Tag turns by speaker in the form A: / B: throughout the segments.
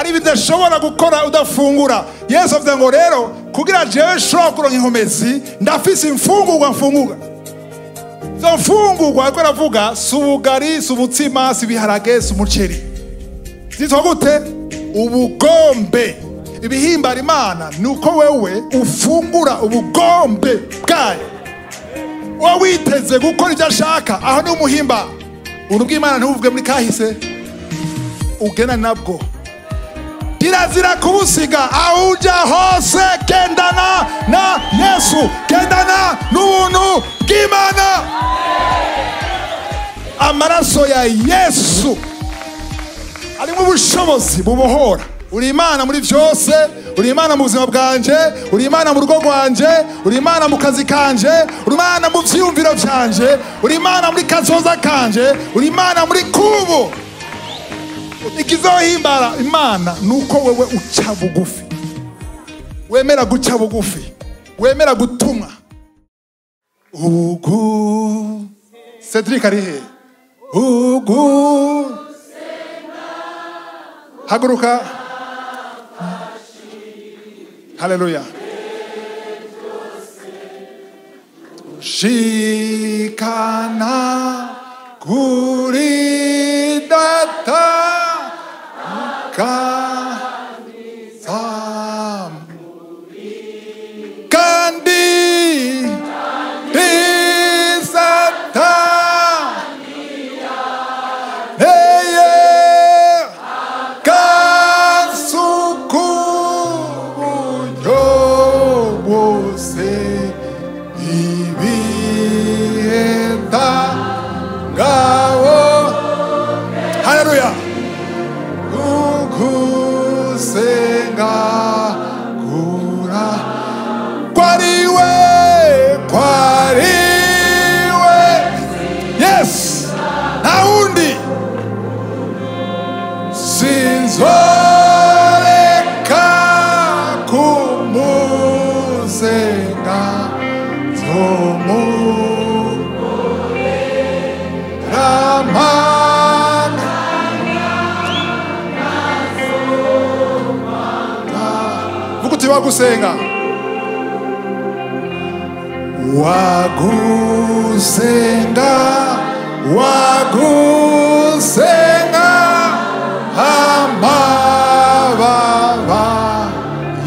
A: hari bidashobora gukora udafungura. Yesu avuze ngo rero kugira jewe shobora kuronka inkomezi ndafise imfungurwa mfunguga. Zo mfungurwa ariko aravuga si ubugari, si ubutsima, si ibiharage, si umuceri. Zitwa gute? Ubugombe. Ibihimbara Imana nuko wewe ufungura ubugombe bwayo. Wowe witeze gukora ibyo ashaka, aho ni umuhimba. Ubuntu bw'Imana ntubuvuge muri kahise, ugena nabwo. Kirazira kubusiga, aho uja hose gendana na Yesu, gendana n'ubuntu bw'Imana. Amaraso ya Yesu arimo ubushobozi bubohora. Uri Imana muri byose, uri Imana mu buzima bwanje, uri Imana mu rugo rwanje, uri Imana mu kazi kanje, uri Imana mu vyiyumviro vyanje, uri Imana muri kazoza kanje, uri Imana muri kubu. Ikizohimbara Imana nuko wewe uca bugufi, wemera guca bugufi, wemera gutumwa. Ugu Cedric arihe? Ugu haguruka. Hallelujah. Shikana kuri data kandi isatania eye kasuku bose ibieta gawo. Hallelujah. Senga kura kwariwe yes naundi sinzoreka kumusenga zomu wagusenga amababa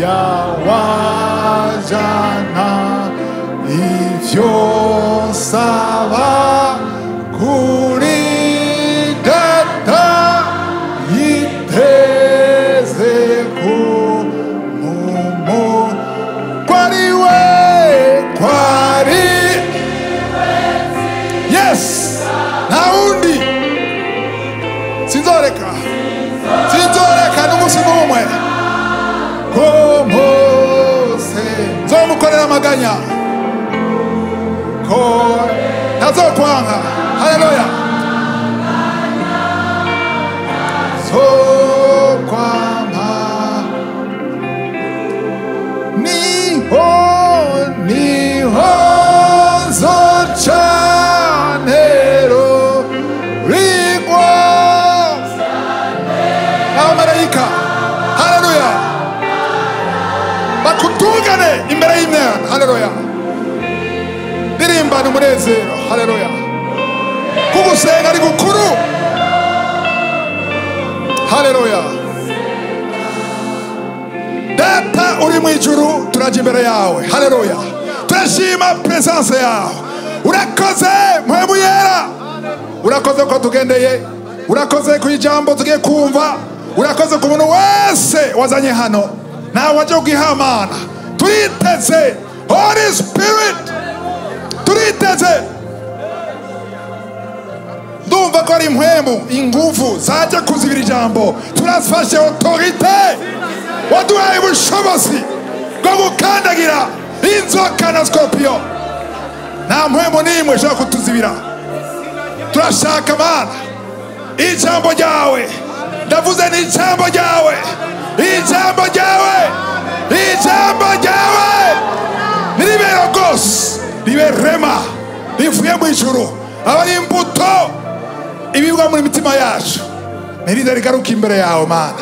A: yawajana ivyo saba kuri data yiteze ku yes naundi sinzoreka n'umusi n'umwe komose nzomukorera amaganya ko ntazokwanga. Haleluya. Zokwama niho zochanero rigwa amarayika. Haleluya. Bakutungane imbere y'Imana. Haleluya. Ndirimba n'umunezero. Haleluya. Kugusenga ari gukuru. Haleluya. Data uri mu ijuru turaje imbere yawe. Haleluya. Turashima presence yawe. Urakoze mpemu yera. Urakoze ko tugendeye. Urakoze ku ijambo tugiye kumva. Urakoze ku muntu wese wazanye hano. Nawe waje kugihamana. Turiteze Holy Spirit. Turiteze. Ndumva ko ari mpemu ingufu zaje kuzibira ijambo. Turafashe autorite. Waduhaye ubushobozi bwo gukandagira inzoka na scorpion. Nta mpemu n'imwe ishobora kutuzibira. Turashaka Mana ijambo ryawe. Ndavuze ni ijambo ryawe. Ijambo ryawe. Ijambo ryawe niribera rwose. Ribe rema rivuye mu ijuru. Abari imbuto ibibwa muri mitima yacu. Niride rigaruka imbere yawe Mana.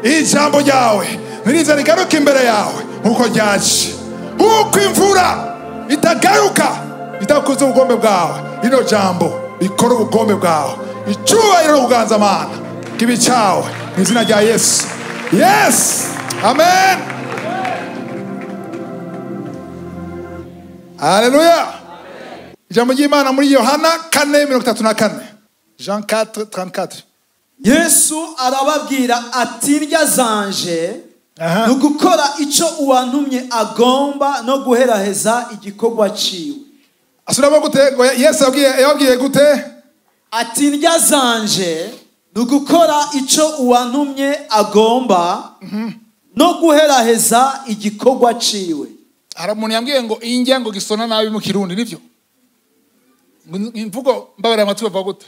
A: ijambo ryawe niriza rigaruka imbere yawe nkuko ryaje, nkuko imvura itagaruka itakuze ubugombe bwawe, ino jambo rikora ubugombe bwawe. Icyubahiro kuganza Mana kibi cyawe mu izina rya Yesu. Yes, amen. Haleluya. Ijambo ry'Imana muri Yohana 4:34. Jean 4:34.
B: Yesu arababwira ati ndya zanje no gukora icyo uwantumye agomba no guheraheza igikorwa ciwe.
A: Asubiramo gute? Yesu yababwiye gute?
B: Ati ndya zanje no gukora icyo uwantumye agomba no guheraheza igikorwa ciwe.
A: Hari umuntu yambwiye ngo indya ngo gisona nabi mu Kirundi, nivyo? Imvugo mbabara amatwi bavuga gute?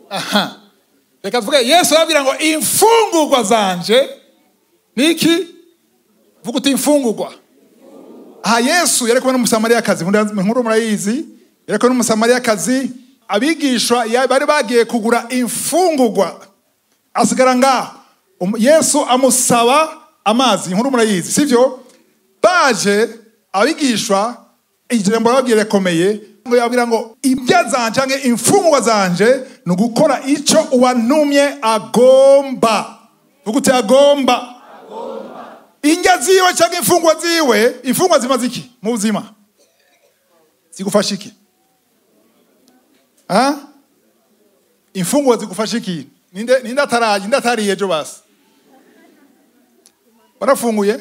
A: Aha. Reka tuvuge Yesu yababwira ngo imfungurwa zanje niki? Vuga uti imfungurwa. Aha Yesu yari kumwe n'umusamariyakazi, nkuru murayizi, yari kumwe n'umusamariyakazi, abigishwa bari bagiye kugura imfungurwa, asigara ngaho. Yesu amusaba amazi, nkuru murayizi, sivyo? Baje abigishwa ijambo babwire komeye ngo yabwira ngo ibya zanje canke imfungurwa zanje no gukora ico uwantumye agomba. Ugute agomba. Indya ziwe canke imfungurwa ziwe, imfungurwa zimaze iki mu buzima? Zigufasha iki? Imfungurwa zigufasha iki? Ninde atariye ejo basi? Barafunguye?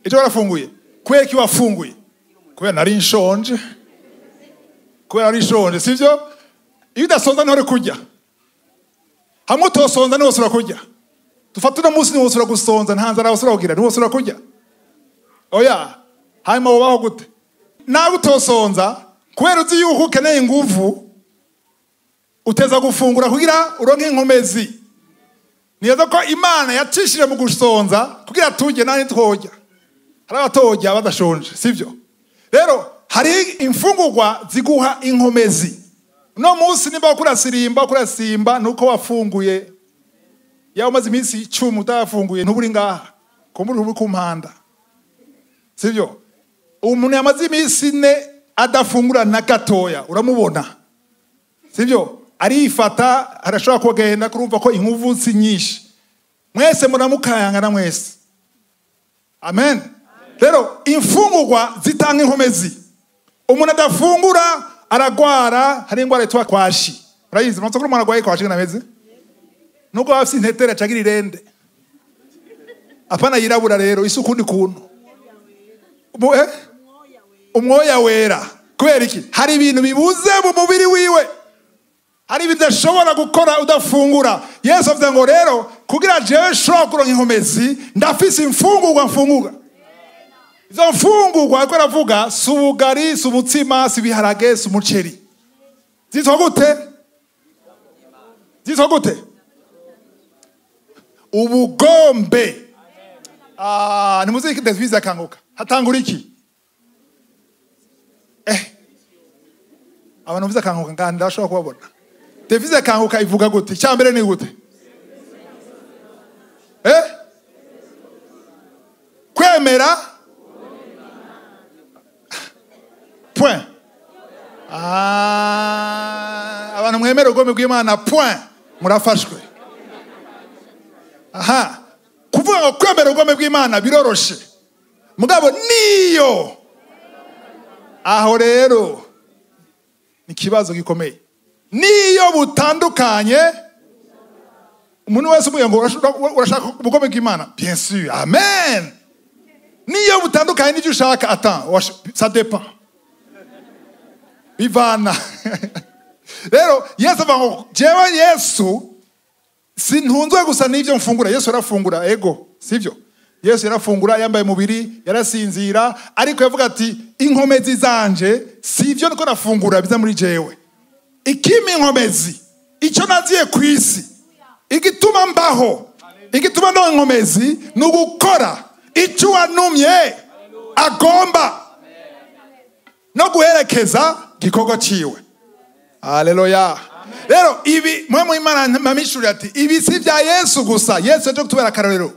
A: Ejo barafunguye? Kubera ki wafunguye? Kubera nari nshonje. Kubera nari nshonje, sivyo? Iyo udasonza ntore kurya. Hamwe utosonza niho usura kurya. Tufata uno munsi niho usura gusonza, nta nzara usura kugira, niho usura kurya. Oya, hanyuma wobaho gute? Nawe utosonza, kubera uzi yuko ukeneye inguvu, uteza gufungura kugira uronke inkomezi. Niyo ko Imana yacishije mu gusonza kugira tujye nani twoja. Hari abatojya badashonje, sivyo? Rero hari imfungurwa ziguha inkomezi. No munsi nimba kurasimba nuko wafunguye. Yawe umaze iminsi 10 utafunguye ntuburi ngaha. Kumbura uri kumpanda. Sivyo? Umuntu yamaze iminsi 4 adafungura na gatoya, uramubona. Sivyo? Arifata, arashobora kugenda kurumva ko inkuvu nyinshi. Mwese muramukayangana mwese. Amen. Rero imfungurwa zitanga inkomezi. Umuntu adafungura aragwara, hari ingwara yitwa kwashi. Urayizi mwanzo ko umuntu agwaye kwashi nameze? Nuko bafite intetera cagira irende. Apana yirabura rero isukundi kuntu. Umwoya wera. Kubera iki? Hari ibintu bibuze mu mubiri wiwe. Hari bidashobora gukora udafungura. Yesu avuze ngo rero kugira jewe shobora kuronka inkomezi ndafise imfungurwa mfungura. Izo mfungurwa ariko aravuga subugari, subutsima, sibiharage, sumuceri. Zitwa gute? Zitwa gute? Ubugombe. Ni muziki David akanguka. Hatangura iki? Abantu biza kanguka ngandi ndashobora kubabona. David akanguka ivuga gute? Cyambere ni gute? Kwemera point. Abantu mwemera ubugombe bw'Imana point murafashwe. Aha. Kuvuga ngo kwemera ubugombe bw'Imana biroroshe. Mugabo niyo. Aho rero ni kibazo gikomeye. Niyo butandukanye umuntu wese umuye ngo urashaka ubugombe bw'Imana. Bien sûr. Amen. Niyo butandukanye n'ibyo ushaka attends, ça dépend. Bivana. Rero Yesu avuga jewe Yesu sintunzwe gusa n'ibyo mfungura. Yesu yarafungura ego, sivyo? Yesu yarafungura yambaye mubiri, yarasinzira, ariko yavuga ati inkomezi zanje sivyo niko nafungura biza muri jewe. Ikimi inkomezi icyo naziye ku isi igituma mbaho, igituma ndo inkomezi ni ugukora icyo wantumye agomba no guherekeza gikorwa ciwe. Haleluya. rero ibi mwe mu Imana mamishuri ati ibi si bya Yesu gusa. Yesu yaje kutubera akarorero.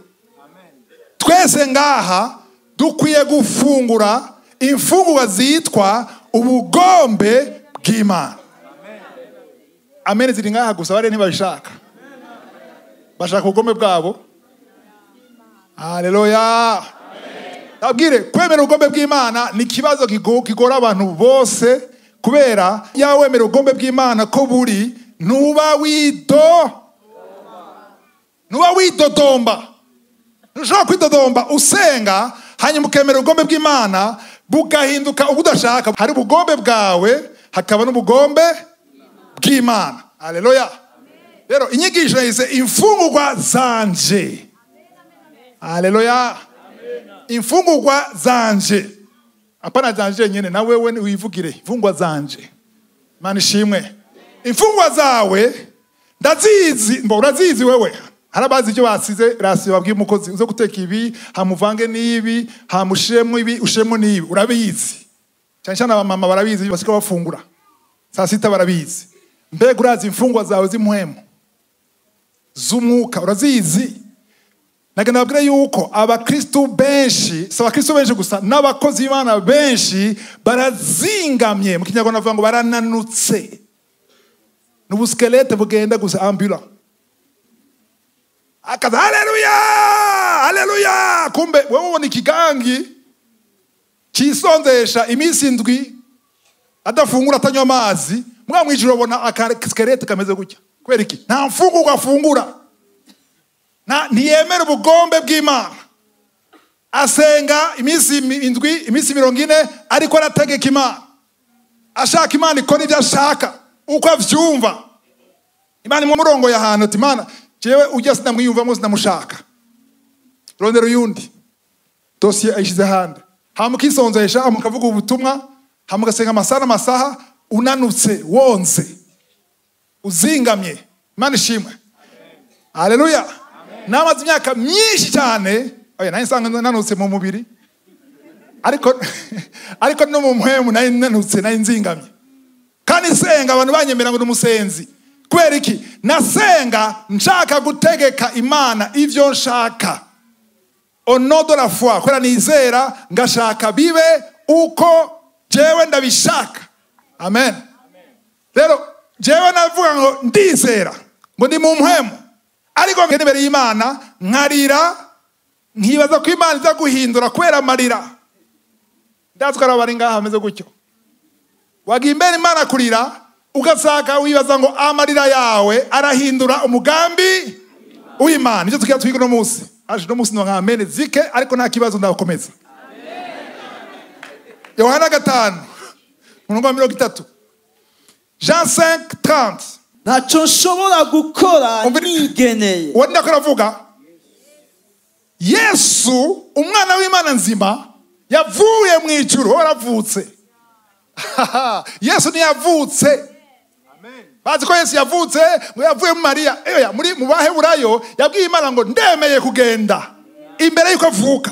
A: Twese ngaha dukwiye gufungura imfungurwa zitwa ubugombe bw'Imana. Amen. Ziri ngaha gusa bare ntibabishaka. Bashaka ubugombe bwabo. Haleluya. Nabwire kwemera ubugombe bw'Imana ni kibazo kigora abantu bose, kubera yawe wemera ubugombe bw'Imana ko buri nuba widodomba. Ntushobora kwidodomba usenga hanyuma ukemera ubugombe bw'Imana bugahinduka ubudashaka. Hari ubugombe bwawe hakaba n'ubugombe bw'Imana. Haleluya. Rero inyigisho yise imfungurwa zanje. Haleluya. Imfungurwa zanje. Apana zanje nyene, na wewe wivugire imfungurwa zanje. Imana ishimwe. Imfungurwa zawe ndazizi, urazizi wewe. Harabazi icyo basize rasiyo babwiye umukozi uzo guteka ibi, hamuvange n'ibi, hamushiremo ibi, ushiremo n'ibi. Urabizi. Cyane cyane abamama barabizi basika bafungura. Saa sita barabizi. Mbega urazi imfungurwa zawe z'impuhemu z'umwuka urazizi? Nagenda babwira yuko abakristo benshi, si abakristo benshi gusa, n'abakozi b'Imana benshi barazingamye. Mu Kinyarwanda bavuga ngo barananutse. N'ubuskelete bugenda gusa ambula. Akaza haleluya! Haleluya! Kumbe wewe ubona ikigangi kisonzesha iminsi 7 adafungura atanywa amazi, mwa mwijiro ubona akaskelete kameze gutya. Kwera iki? Nta mfungurwa afungura. Ntiyemera ubugombe bw'Imana. Asenga iminsi 7, iminsi 40, ariko arategeka Imana. Ashaka Imana ikora ibyo ashaka uko avyumva. Imana mu murongo y'ahantu ati Imana jewe ujya sinamwiyumvamo sinamushaka. Rondero yundi. Dossier ayishize hande. Hamukisonzesha amukavuga ubutumwa, hamugasenga amasaha unanutse wonze. Uzingamye. Imana ishimwe. Haleluya. Namaze imyaka myinshi cyane, oya nari nsanga nanutse mu mubiri. Ariko no mu mpemu nari nanutse nari nzingamye. Kandi senga abantu banyemera ngo n'umusenzi. Kwera iki? Nasenga nshaka gutegeka Imana ivyo nshaka. Au nom de la foi, kwera nizera ngashaka bibe uko jewe ndabishaka. Amen. Rero jewe navuga ngo ndizera ngo ndi mu mpemu. Ariko ngenebere y'Imana nkarira nkibaza ko Imana iza guhindura kwera amarira. Ndazwa arabari ngaha ameze gutyo. Wagiye imbere Imana kurira ugasaka wibaza ngo amarira yawe arahindura umugambi w'Imana. Nicyo tukiya twiga no munsi. Aje no munsi nka amen zike, ariko nta kibazo ndakomeza. Yohana 5:30. Jean 5:30.
B: Ntacyo nshobora gukora nigeneye.
A: Wenda ko ravuga Yesu umwana w'Imana nzima yavuye mu ijuru, waravutse. Yesu ni yavutse. Amen. Bazi ko Yesu yavutse, ngo yavuye mu Maria. Eya muri mu Baheburayo yabwiye Imana ngo ndemeye kugenda imbere yuko avuka.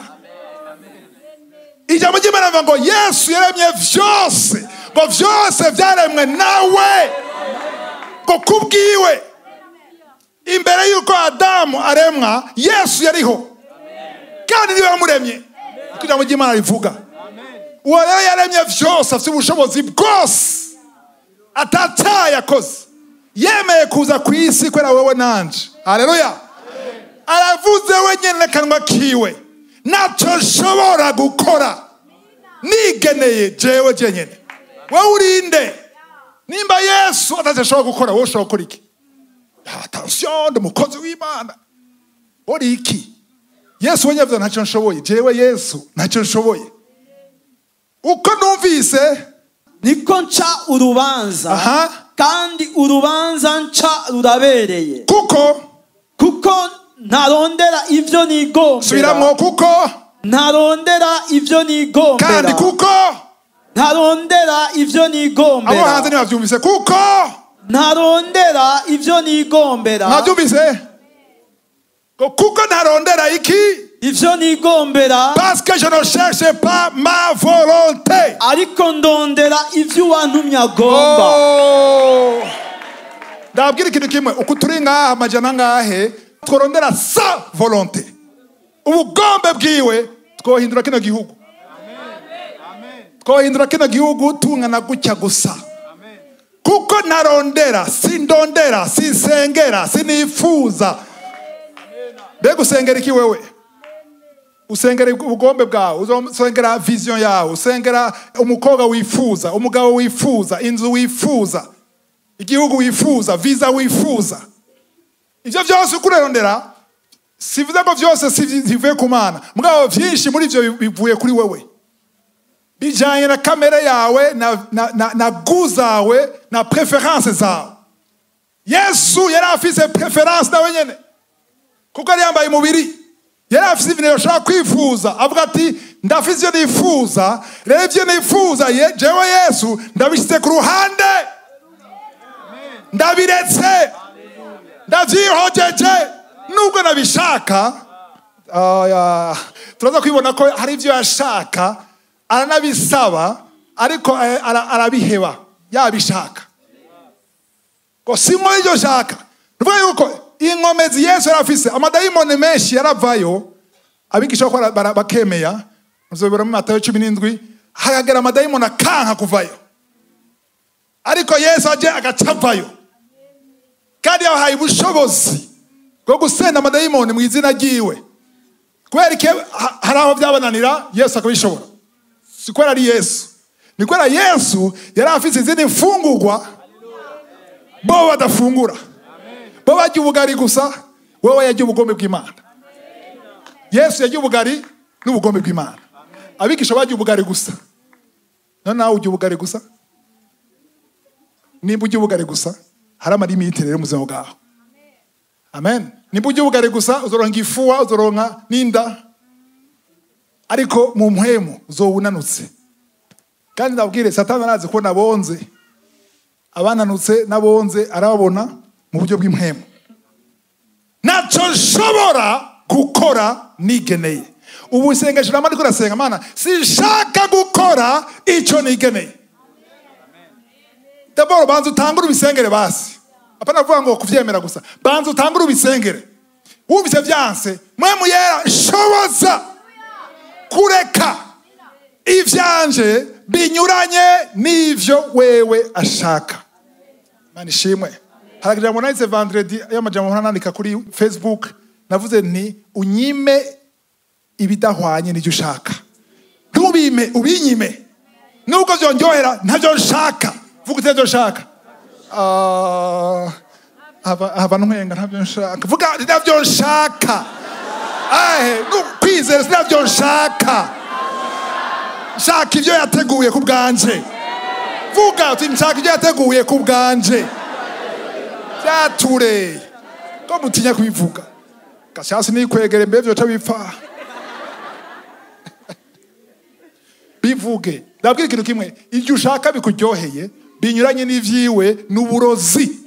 A: Ijambo ry'Imana rivuga ngo Yesu yaremye vyose, ngo vyose vyaremwe nawe. Ngo kubwiwe imbere yuko Adamu aremwa Yesu yariho. Kandi niwe wamuremye. Ijambo ry'Imana rivuga. Uwo rero yaremye vyose, afite ubushobozi bwose, atataye yakoze, yemeye kuza ku isi kwera wewe nanje. Haleluya. Aravuze wenyene kanwa kiwe ntacyo nshobora gukora nigeneye jewe jenyene. Wowe urinde? Nimba Yesu atashobora gukora, wowe ushobora gukora iki? Attention, ndi umukozi w'Imana. Uri iki? Yesu wenyine avuze ntacyo nshoboye. Jewe Yesu ntacyo nshoboye. Uko numvise
B: niko nca urubanza. Kandi urubanza nca rurabereye. Kuko ntarondera ivyo nigombera.
A: Subiramo. Kuko
B: ntarondera ivyo nigombera.
A: Kandi kuko
B: ntarondera ivyo nigombera.
A: Abo hanze nibavyumvise. Kuko
B: ntarondera ivyo nigombera.
A: Navyumvise? Kuko ntarondera iki?
B: Ivyo nigombera.
A: Parce que je ne cherche pas ma volonté.
B: Ariko ndondera ivyo wantumye agomba.
A: ndabwira ikintu kimwe, uko turi ngaha amajana ngahe tworondera sa volonté ubugombe bwiwe twohindura kino gihugu. Twohindura kino gihugu tungana gutya gusa. Kuko narondera, sindondera, sinsengera, sinifuza. Mbega usengera iki wewe? Usengera ubugombe bwawe, usengera vision yawe, usengera umukobwa wifuza, umugabo wifuza, inzu wifuza, igihugu wifuza, visa wifuza. Ivyo vyose ukurondera, sivuze ngo vyose sivuye ku Mana, mugabo vyinshi muri ivyo bivuye kuri wewe. Bijanye na kamere yawe, na goût zawe, na preference zawe. Yesu yari afise preference nawe nyene, kuko yari yambaye umubiri. Yari afise ibintu yashaka kwifuza, avuga ati ndafise ivyo nifuza, rero ivyo nifuza jewe Yesu ndabishyize ku ruhande, ndabiretse, ndavyihojeje, nubwo nabishaka. Turaza kwibona ko hari ivyo yashaka aranabisaba, ariko arabiheba yabishaka. Ko simo ivyo shaka. Nuvuga yuko inkomezi Yesu yarafise, amadayimoni menshi yaravayo, abigisha ko bakemeya. Muzobera mu Matayo 17 hagagera amadayimoni akanka kuvayo, ariko Yesu aje agacavayo, kandi yahaye ubushobozi bwo gusenda amadayimoni mu izina ryiwe. Kwereke hari aho byabananira, Yesu akabishobora. Si kwera ari Yesu, ni kwera Yesu yari afise izindi mfungurwa bo badafungura. Bo bajya ubugari gusa, wowe yajya ubugombe bw'Imana. Yesu yajya ubugari n'ubugombe bw'Imana. Abigisha bajya ubugari gusa. None nawe ujya ubugari gusa? Nimba ujya ubugari gusa, hari amalimite rero mu buzima bwawe. Amen. Nimba ujya ubugari gusa, uzoronka ifuwa, uzoronka n'inda, ariko mu mpwemu uzowunanutse. Kandi ndabwire Satani arazi ko nabonze, abananutse nabonze arababona mu buryo bw'impwemu. Naco nshobora gukora nigeneye. Ubu isengesho namwe ariko rasenga, Mana sinshaka gukora ico nigeneye. D'abord banza utangura ubisengere basi. Apana vuga ngo kuvyemera gusa. Banza utangura ubisengere. Wumvise vyanse, mwemu yera shoboza kureka ivyanje binyuranye n'ivyo wewe ashaka. Mani shimwe. Haragira ngo naize vendredi y'amajambo nandika kuri Facebook, navuze nti unyime ibidahwanye n'icyo ushaka. Ntubime ubinyime. Nubwo vyonjohera ntavyo nshaka. Vuga ivyo nshaka. Abantu nkwenga ntavyo nshaka. Vuga ntavyo nshaka. Kwizera ntavyo nshaka. Nshaka ivyo yateguye ku bwanje. Vuga uti nshaka ivyo yateguye ku bwanje. Byature. Ko mutinya kubivuga. Gashasi ni kwegere mbevyo tabipfa. Bivuge. Ndabwira ikintu kimwe, ivyo ushaka bikuryoheye binyuranye n'ivyiwe n'uburozi.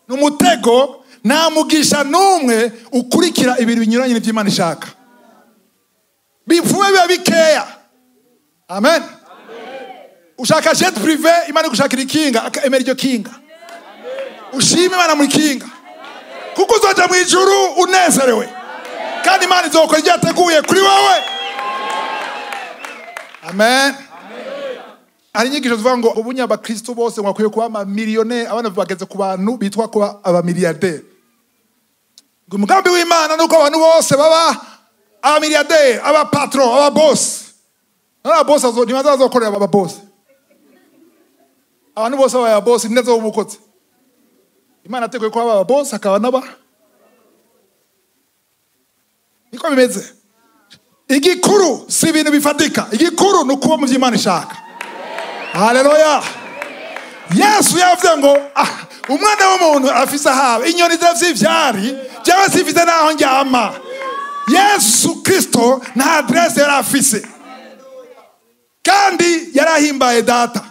A: N'umutego, nta mugisha numwe ukurikira ibintu binyuranye n'ivy'Imana ishaka. Bivume biba bikeya. Amen. Ushaka jet privé, Imana igushakira ikinga, emera iryo kinga. Ushime Imana mu kinga. Kuko uzoja mu ijuru unezerewe. Kandi Imana izokora ibyo yateguye kuri wowe. Amen. Hari inyigisho zivuga ngo ubunyabakristo bose mwakwiye kuba amamiliyone, abana bageze ku bantu bitwa kuba abamiliyarderi. Ngo umugambi w'Imana nuko abantu bose baba abamiliyarderi, abapatron, ababosi. Ababosi ntibazazokorera ababosi. Abantu bose baba ababosi neza b'umukozi. Imana ateguye ko aba ababosi akaba naba. Niko bimeze. Igikuru si ibintu bifatika. Igikuru ni ukuba mu vy'Imana ishaka. Haleluya. Yesu yavuze ngo umwana w'umuntu afise ahawe, inyoni zirafise ivyari, jewe sifise naho njyama. Yesu Kristo nta adresse yari afise, kandi yarahimbaye data.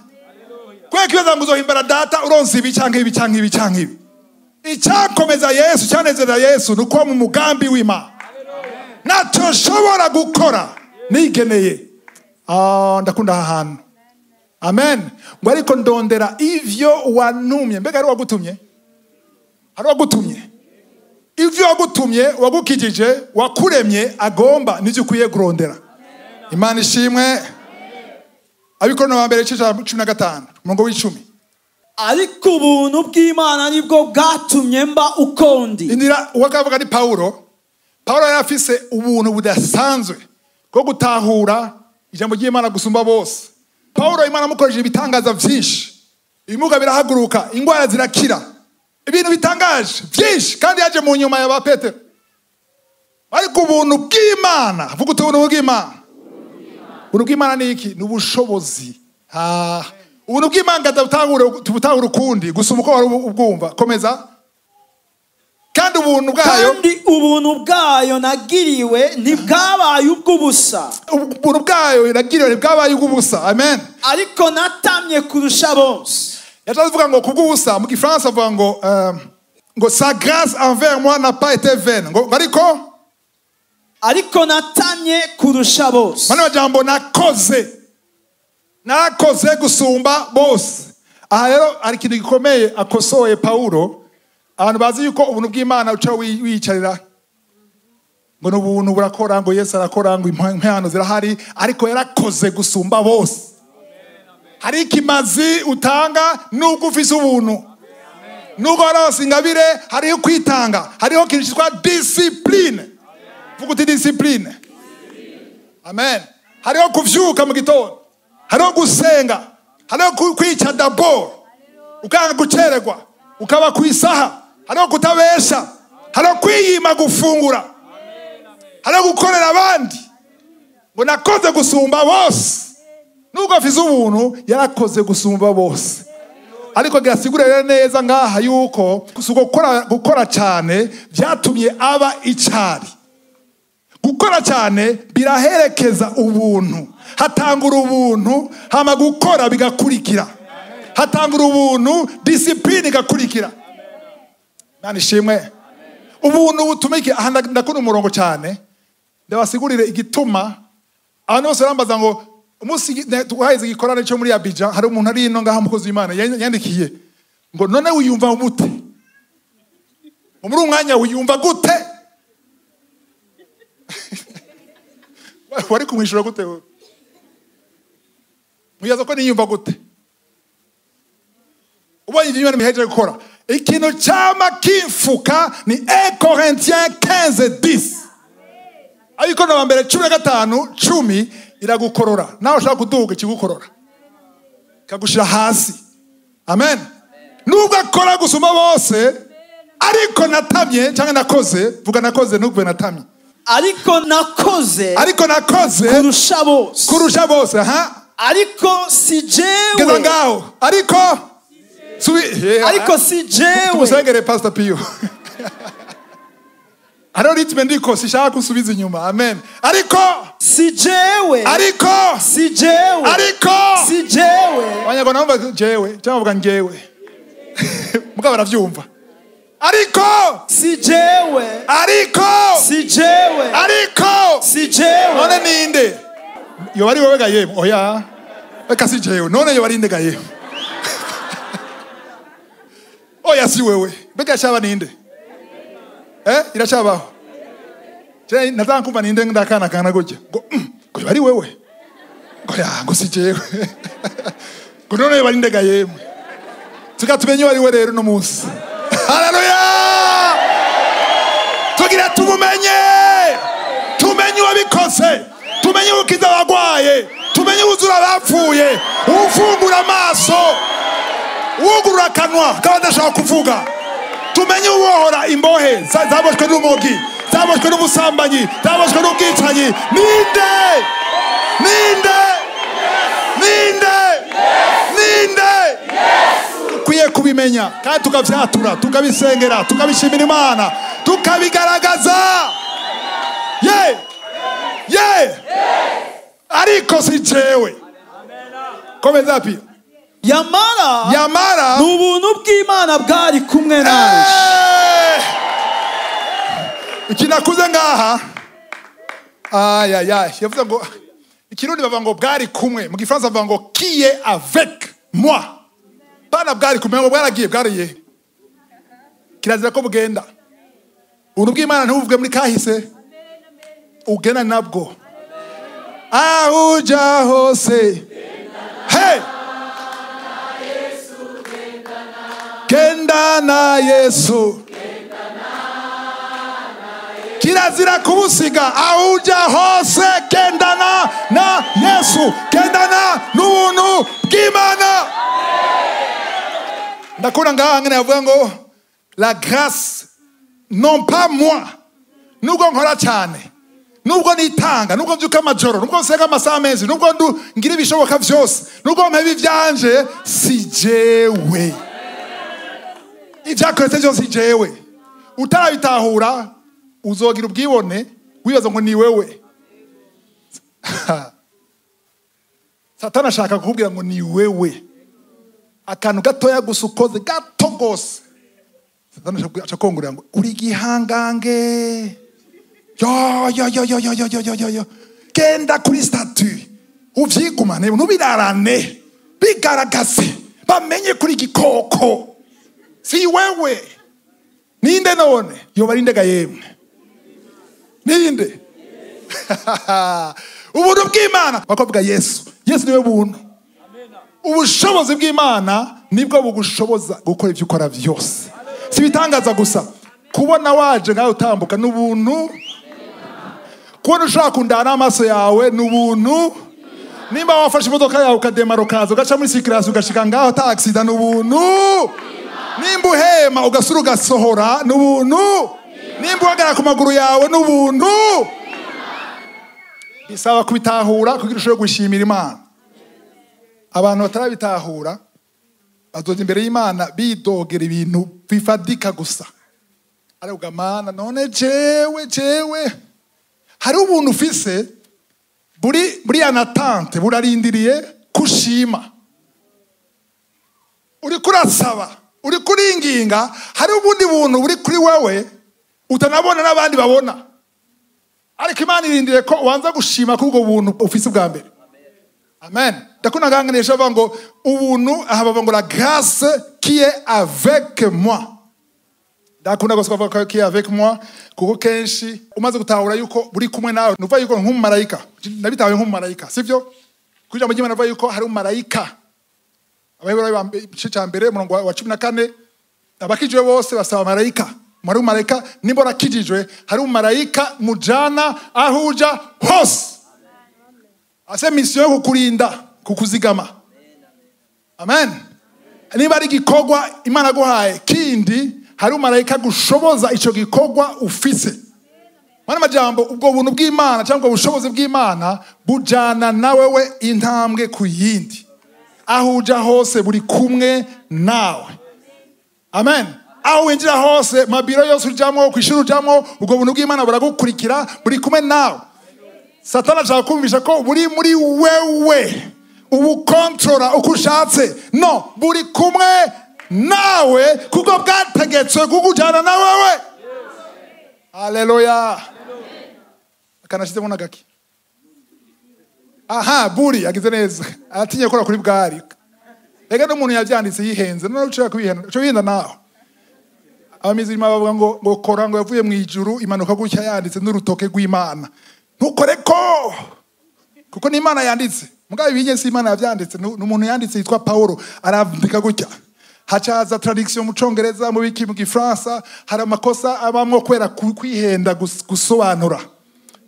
A: Kwe kibaza ngo uzohimbara data uronse ibi canke ibi canke ibi canke ibi. Icyakomeza Yesu, cyanezera Yesu nuko mu mugambi w'Imana. Naco nshobora gukora nigeneye. Ndakunda ahantu. amen. Ngo ariko ndondera ivyo wantumye. Mbega ari wagutumye? Ari wagutumye? Ivyo wagutumye, wagukijije, wakuremye agomba nivyo ukwiye kurondera. Imana ishimwe. Abikorano ba mbere 15 umurongo w'10.
B: ariko ubuntu bw'Imana nibwo bwatumye mba ukondi.
A: Indira wakavuga ni Paulo yarafise ubuntu budasanzwe bwo gutahura ijambo ry'Imana gusumba bose. Paulo Imana amukoresheje ibitangaza vyinshi, ibimuga birahaguruka, ingwara zirakira, ibintu bitangaje vyinshi, kandi yaje mu nyuma ya ba Petero. Ariko ubuntu bw'Imana, vuga ubuntu bw'Imana. Ubuntu bw'Imana ni iki? Ni ubushobozi. Ubuntu bw'Imana tubutahura ukundi gusuma uko wari ubwumva. Komeza. Kandi ubuntu bwayo
B: nagiriwe ntibwabaye ubw'ubusa.
A: Ubuntu bwayo nagiriwe ntibwabaye ubw'ubusa. Amen.
B: Ariko natamye kurusha bose.
A: Yatavuga ngo kubw'ubusa, mu Gifaransa avuga ngo sa grâce envers moi n'a pas été vaine. Ngo
B: ariko natamye kurusha bose.
A: Mwana wajambo nakoze gusumba bose. Aha rero ari ikintu gikomeye akosoye Paulo. Abantu bazi yuko ubuntu bw'Imana uca wiyicarira ngo n'ubuntu burakora, ngo Yesu arakora, ngo impano zirahari, ariko yarakoze gusumba bose. Hari ikimazi utanga nubwo ufise ubuntu, nubwo warose ingabire, hariho kwitanga, hariho ikintu cyitwa discipline. Vuga uti discipline. Amen. Hariho kuvyuka mu gitondo, hariho gusenga, hariho kwica d'abord, ukanga gucererwa, ukaba kwisaha, hariho kutabesha, hariho kwiyima gufungura, hariho gukorera abandi. Ngo nakoze gusumba bose. Nubwo afise ubuntu yarakoze gusumba bose. Ariko gasigurira neza ngaha yuko gukora cyane byatumye aba icari. Gukora cyane biraherekeza ubuntu. Hatangura ubuntu, hama gukora bigakurikira. Hatangura ubuntu, discipline igakurikira. Nani shimwe. Ubuntu butumike. Aha ndakunda umurongo cyane. Ndabasigurire igituma abantu bose bambaza ngo umunsi tuhaize igikorane cyo muri Abidjan, hari umuntu ari ino ngaha mukozi w'Imana yandikiye ngo none wiyumva gute? Muri umwanya wiyumva gute? Wari kumwishura gute? Muyaza ko niyumva gute? Ubonye ibyo bihejeje gukora. Ikintu cyama kimfuka ni 1 Corinthiens 15:10. Ariko na mbere 15:10 iragukorora. Nawe ushaka kuduga kigukorora. Kagushira hasi. Amen. Nubwo akora gusuma bose, ariko natamye cyangwa nakoze, vuga nakoze nubwo natamye.
B: Ariko nakoze
A: kurusha bose,
B: ariko si jewe.
A: Geza ngaho. Ariko
B: si jewe.
A: Tumusengere Pastor Pio. Haro ritme ndiko sishaka kusubiza inyuma. Amen. Ariko
B: si jewe.
A: Wanyagona numva jewe, cyangwa vuga njewe. Mugabo baravyumva. Ariko
B: si jewe.
A: None ninde? Yo bari wowe gayemo. Oya. Eka si jewe. None yo bari nde gayemo. Oya si wewe. Beka shaba ninde? Irachabaho. Je nataka kumva ninde ndakana kana gutya. Ngo bari wewe. Ngo si jewe. Ngo none bari ndega yemwe. Tukatumenye bari we rero no munsi. Haleluya! Tugira tumenye wabikoze. Tumenye ukiza abagwaye. Tumenye uzura abapfuye. Ufungura amaso. Ugurura kanwa kabadashaka kuvuga. Tumenye uwohora imbohe zaboshwe n'umugi, zaboshwe n'ubusambanyi, zaboshwe n'ubwicanyi. Ninde? Ukwiye kubimenya kandi tukavyatura, tukabisengera, tukabishimira Imana, tukabigaragaza. Ariko si jewe. Komeza pia. Yamara
B: n'ubuntu bw'Imana bwari kumwe nawe.
A: Ikinakuze ngaha. Yavuze ngo ikirundi bavuga ngo bwari kumwe, mu gifaransa bavuga ngo qui est avec moi. Bana bwari kumwe ngo bwaragiye bwariye. Kirazira ko bugenda. Ubuntu bw'Imana ntubuvuge muri kahise. Ugena nabwo. Aho uja hose. Hey! Genda na Yesu. Kirazira kubusiga. Aho uja hose gendana na Yesu. Gendana n'ubuntu bw'Imana. Ndakunda ngaha ngene yavuga ngo la grâce non pas moi. Nubwo nkora cyane. Nubwo nitanga, nubwo mbyuka amajoro, nubwo nsenga amasaha menshi, nubwo ngira ibishoboka byose, nubwo mpeba ibyanje, si jewe. Ibyakoretse byose si jewe. Utarabitahura uzogira ubwibone wibaza ngo ni wewe. Satani ashaka kukubwira ngo ni wewe. Akantu gatoya gusa ukoze gato gose. Satani ashakongurira ngo uri gihangange. Yo. Genda kuri statut. Uvyigumane nubirarane. Bigaragaze. Bamenye kuri gikoko. Si wewe. Ninde none? Yo barinde ga yemwe. Ninde? Ubuntu bw'Imana bakavuga Yesu. Yesu niwe buntu. Ubushobozi bw'Imana nibwo bugushoboza gukora ibyo ukora byose. Si bitangaza gusa. Kubona waje ngaho utambuka n'ubuntu. Kubona ushaka kundana amaso yawe n'ubuntu. Nimba wafashe imodoka yawe ukademara ukaza ugaca muri circulation ugashika ngaho ta accident n'ubuntu. Nimba uhema ugasura ugasohora n'ubuntu. Nimba uhagara ku maguru yawe n'ubuntu. Bisaba kubitahura kugira ushobore gushimira Imana. Abantu batarabitahura bazoza imbere y'Imana bidogera ibintu bifadika gusa. Aravuga Mana none jewe hari ubuntu ufise buri anatante burarindiriye kushima. Uri kurasaba, uri kuringinga, hari ubundi buntu buri kuri wewe utanabona n'abandi babona. Ariko Imana irindiriye ko ubanza gushima kuri ubwo buntu ufise bwa mbere. Amen. Ndakunda ganganisha bavuga ngo ubuntu aha bavuga ngo la grâce qui est avec moi. Ndakunda gusaba bavuga qui est avec moi kuko kenshi umaze gutahura yuko buri kumwe nawe nuva yuko nk'umumarayika. Nabitawe nk'umumarayika, sivyo? Kuja mu Imana bavuga yuko hari umumarayika. Abaheburayo bambice cyambere murongo wa 14 abakijwe bose basaba marayika. Muri umumarayika nimba rakijijwe hari umumarayika mujana ahuja hose. Ase mission yo kukurinda kukuzigama. Amen. Niba ari gikogwa Imana guhaye kindi hari umumarayika gushoboza ico gikogwa ufise. Mana majambo ubwo buntu bw'Imana cyangwa ubushobozi bw'Imana bujana nawewe intambwe ku yindi. Aho uja hose buri kumwe nawe. Amen. Aho winjira hose mabiro yose ujamwo kwishuru ujamwo ubwo buntu bw'Imana buragukurikira buri kumwe nawe. Satani ashaka kumvisha ko buri muri wewe ubu controla uko ushatse. No, buri kumwe nawe kuko bwategetswe kukujana na wewe. Haleluya. Akanashize muna gaki. Aha, buri agize neza. Atinye gukora kuri bwari. Ega n'umuntu yabyanditse yihenze no ushaka kubihenda. Cyo bihinda naho. Abamizirima bavuga ngo kora ngo yavuye mu ijuru imanuka gutya yanditse n'urutoke rw'Imana. Ntukore ko kuko ni Imana yanditse. Mugabe bigenze Imana yabyanditse n'umuntu yanditse yitwa Paulo arandika gutya. Hacaza traduction mu Congereza mu biki mu Gifaransa hari amakosa abamwo kwera kwihenda gusobanura.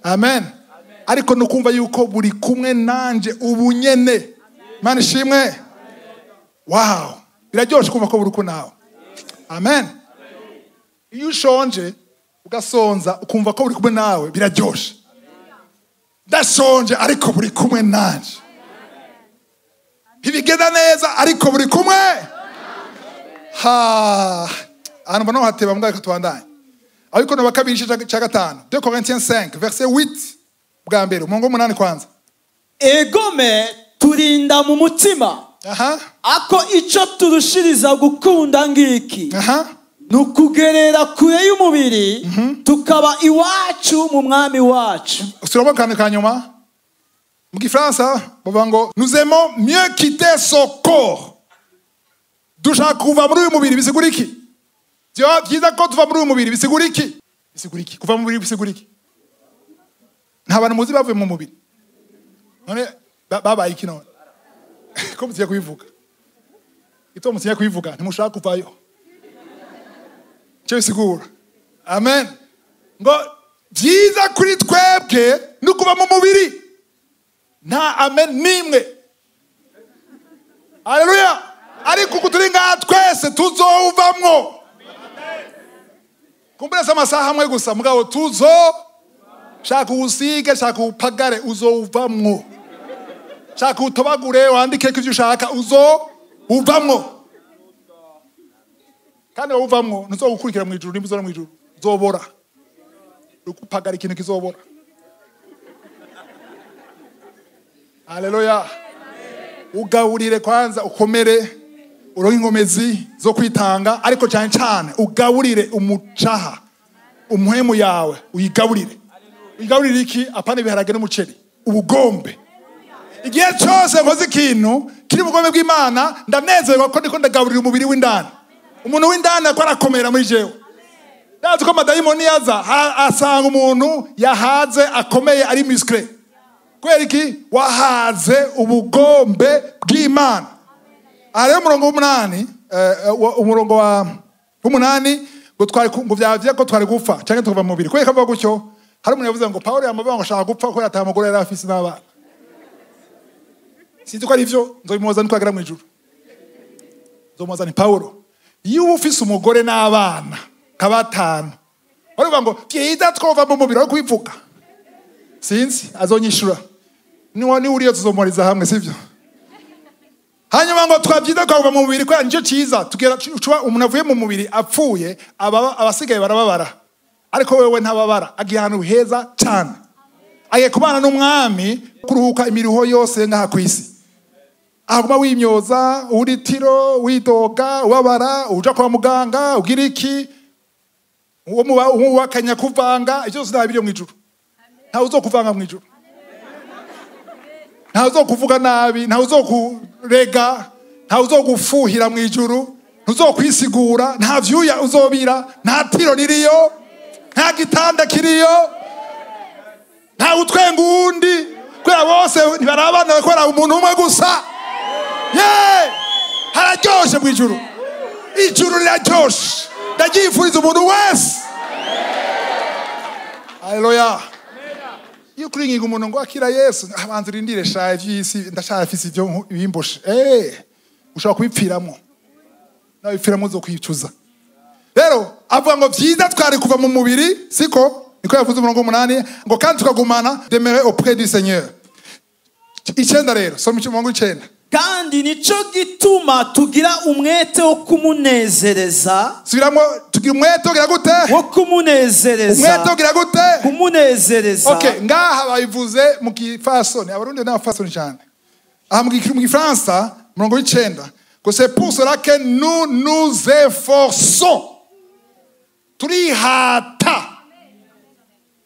A: Amen. Ariko nukumva yuko buri kumwe nanje ubunyene. Imana ishimwe. Wow. Biraryoshe kumva ko buri kumwe nawe. Amen. Iyo ushonje ugasonza ukumva ko buri kumwe nawe biraryoshe. Ndashonje ariko buri kumwe nanje. Ntibigenda neza ariko buri kumwe. Hano bano hateba mbwa katwandanye. Ariko no bakabisha cya gatanu. 2 Corinthiens 5 verset 8 bwa mbere umungo 8 kwanza.
B: Egome turinda mu mutima. Ako ico turushiriza gukunda ngiki. Nukugerera kure y'umubiri tukaba iwacu mu mwami wacu.
A: Usirabo kandi kanyuma. Mu Gifaransa bavuga ngo nous aimons mieux quitter son corps. Dushaka kuva muri uyu mubiri bisigura iki? Byiza ko tuva muri uyu mubiri bisigura iki? Bisigura iki? Kuva mu mubiri bisigura iki? Nta bantu muzi bavuye mu mubiri. None babaye iki none? Ko mutiye kubivuga. Ito mutiye kubivuga ntimushaka kuvayo. Cyo bisigura. Amen. Ngo byiza kuri twebwe no kuva mu mubiri. Nta amen nimwe. Haleluya. Ariko kuturi nga twese tuzovamwo. Kumbura amasaha amwe gusa mugabo shaka usige shaka upagare uzovamwo. Shaka utobagure wandike ko ivyo ushaka uzovamwo. Kandi uvamwo ntuzogukurikira mu ijuru nimbuzora mu ijuru. Zobora. Ukupagara ikintu kizobora. Haleluya. Ugawurire kwanza ukomere uronke inkomezi zo kwitanga ariko cyane cyane ugawurire umucaha umuhemu yawe uyigawurire. Uyigawurire iki? Apana ibiharage n'umuceri. Ubugombe. Igihe cyose nkoze ikintu kiri bugombe bw'Imana ndanezerwa ko ndiko ndagawurira umubiri w'indani. Umuntu w'indani akora akomera muri jewe. Ndazi ko madayimoni yaza asanga umuntu yahaze akomeye ari muscle. Kweri ki wahaze ubugombe bw'Imana. Ari umurongo w'umunani umurongo wa 8 ngo twari ngo byavye ko twari gupfa cyangwa tuva mu mubiri. Kweri kavuga gutyo hari umuntu yavuze ngo Paulo yamavuga ngo ashaka gupfa ko yatamugore yari afise n'abana. Sinzi ko ari ivyo nzobimuza nitwagera mu ijuru. Nzomuza ni Paulo. Iyo ufise umugore n'abana kabatanu. Baravuga ngo byiza twova mu mubiri wo kwivuga. Sinzi azonyishura. Ni uriyo tuzomoriza hamwe sivyo? Hanyuma ngo twabyiza kwava mu mubiri kwa nje cyiza tugera umuntu avuye mu mubiri apfuye abasigaye barababara. Ariko wewe ntababara agihana uheza cyane. Agiye kubana n'umwami kuruhuka imiruho yose ngaha kwisi. Aguma wimyoza uritiro widoga ubabara uja kwa muganga ugira iki uwo wakanya kuvanga icyo cyose ntabiri mu ijuru. Nta uzokuvanga mu ijuru. Nta uzokuvuga nabi, nta uzokurega, nta uzogufuhira mu ijuru, ntuzokwisigura, nta vyuya uzobira, nta tiro ririyo, nta gitanda kiriyo, nta utwenga uwundi, kubera bose ntibarabana bakora umuntu umwe gusa. Hararyoshe mu ijuru. Ijuru riraryoshe. Ndaryifuriza umuntu wese. Haleluya. Iyo kuringinga umuntu ngo akira Yesu abanza urindire shaye vy'isi ndashafise ivyo bimboshe. Ushaka kubipfiramo. Nawe bipfiramo zo kwicuza. Rero avuga ngo byiza twari kuva mu mubiri siko niko yavuze umurongo 8 ngo kandi tukagumana demeurer auprès du Seigneur. Icenda rero soma umurongo 9.
B: Kandi nico gituma tugira umwete wo kumunezereza.
A: Subiramo tugira umwete wo gute?
B: Wo kumunezereza.
A: Umwete wo gute?
B: Kumunezereza.
A: Okay, ngaha bayivuze mu Gifasoni. Abarundi n'abafasoni cyane. Aha mu Gifaransa umurongo 9. Que c'est pour cela que nous nous efforçons. Turihata.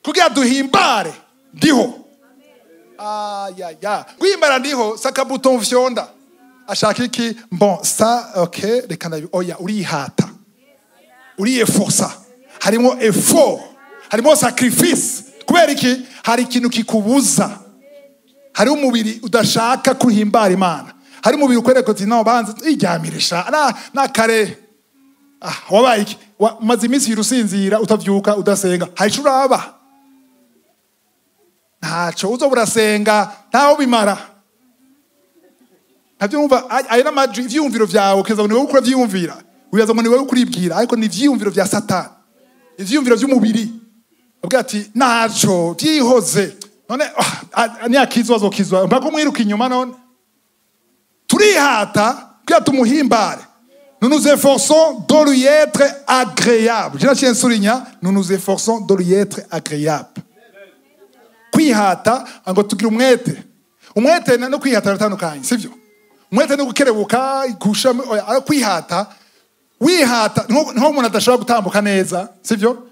A: Kugira duhimbare ndiho. Kwimbara ndiho sakabuton vyonda. Ashaka iki? Bon, ça OK, reka nabi. Oya urihata. Uri efforça. Harimo effort. Harimo sacrifice. Kubera iki? Hari ikintu kikubuza. Hari umubiri udashaka kuhimbara Imana. Hari umubiri ukwereka ati no banze iryamirisha. Na kare. Wabaye iki? Maze iminsi yurusinzira utavyuka udasenga. Hari curaba. Ntaco uzoburasenga ntaho bimara. Navyumva ayo n'amajwi ivyumviro vyawe keza niwe ukora vyumvira. Uyaza ngo niwe ukuribwira ariko ni vyumviro vya Satani. Ivyumviro vy'umubiri. Ubwo ati ntaco vyihoze. None ni akizwazo kizwa. Mbako mwiruka inyuma none. Turihata kuya tumuhimbare. Nous nous efforçons de lui être agréable. Je tiens à souligner, nous nous efforçons de lui être agréable. Kwihata ngo tugira umwete. Umwete no kwihata ratandukanye, sivyo? Umwete no gukerebuka igusha kwihata. Wihata nko umuntu adashobora gutambuka neza, sivyo?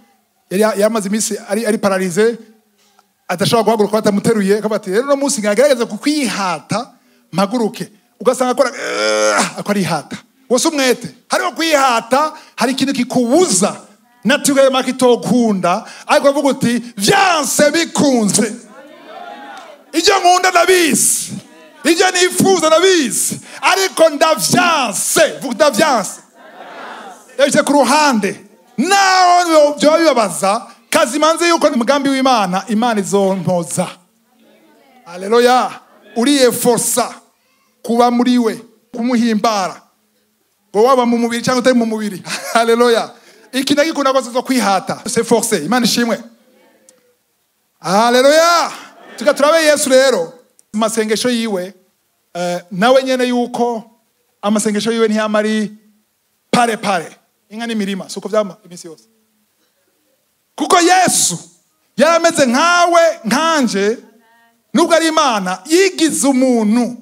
A: Yari yamaze iminsi ari paralysé. adashobora guhaguruka batamuteruye akabati rero no munsi ngagerageza kukwihata mpaguruke ugasanga akora ihata wose umwete hariho kwihata hari ikintu kikubuza natugaye makitokunda ariko avuga uti vyanse bikunze ijya nkunda nabizi ijya nifuza nabizi ariko ndavyanse vuga ndavyanse yaje ku ruhande naho byo bibabaza kazimanze yuko ni mugambi w'Imana Imana izompoza haleluya uriye forsa kuba muri we kumuhimbara ngo waba mu mubiri cyangwa utari mu mubiri haleluya iki nagikunda ko zo kwihata c'est forcé Imana ishimwe haleluya tukaturabe Yesu rero amasengesho yiwe nawe nyene yuko amasengesho yiwe ntiyamari pare inga ni mirima suko vyama imisi yose kuko Yesu yarameze nkawe nkanje nubwo ari Imana yigize umuntu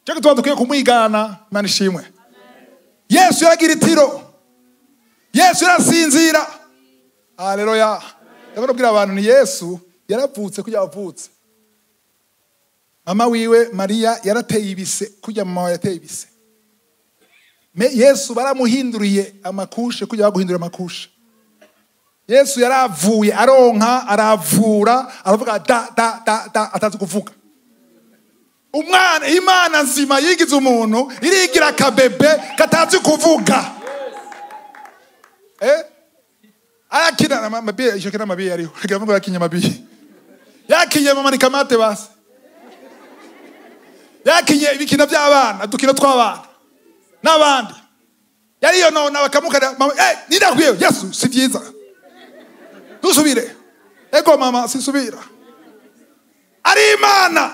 A: cyo gitwandukwiye kumwigana Imana ishimwe Yesu yaragira itiro Yesu yarasinzira haleluya ndababwira abantu ni Yesu yaravutse kujya avutse mama wiwe Maria yarateye ibise kujya mama yateye ibise Yesu baramuhinduriye amakushe kujya guhindura amakushe Yesu yaravuye aronka aravura aravuga da atazi kuvuga umwana Imana nzima yigize umuntu irigira kabebe katazi kuvuga arakina mabiye ishokera mabiye ariho agavuga yakinye mabiye yakinye mama nikamate basi yakinye ibikina by'abana dukina tw'abana n'abandi yariyo none bakamuka mama nidakwiye Yesu si byiza dusubire ego mama sisubira ari Imana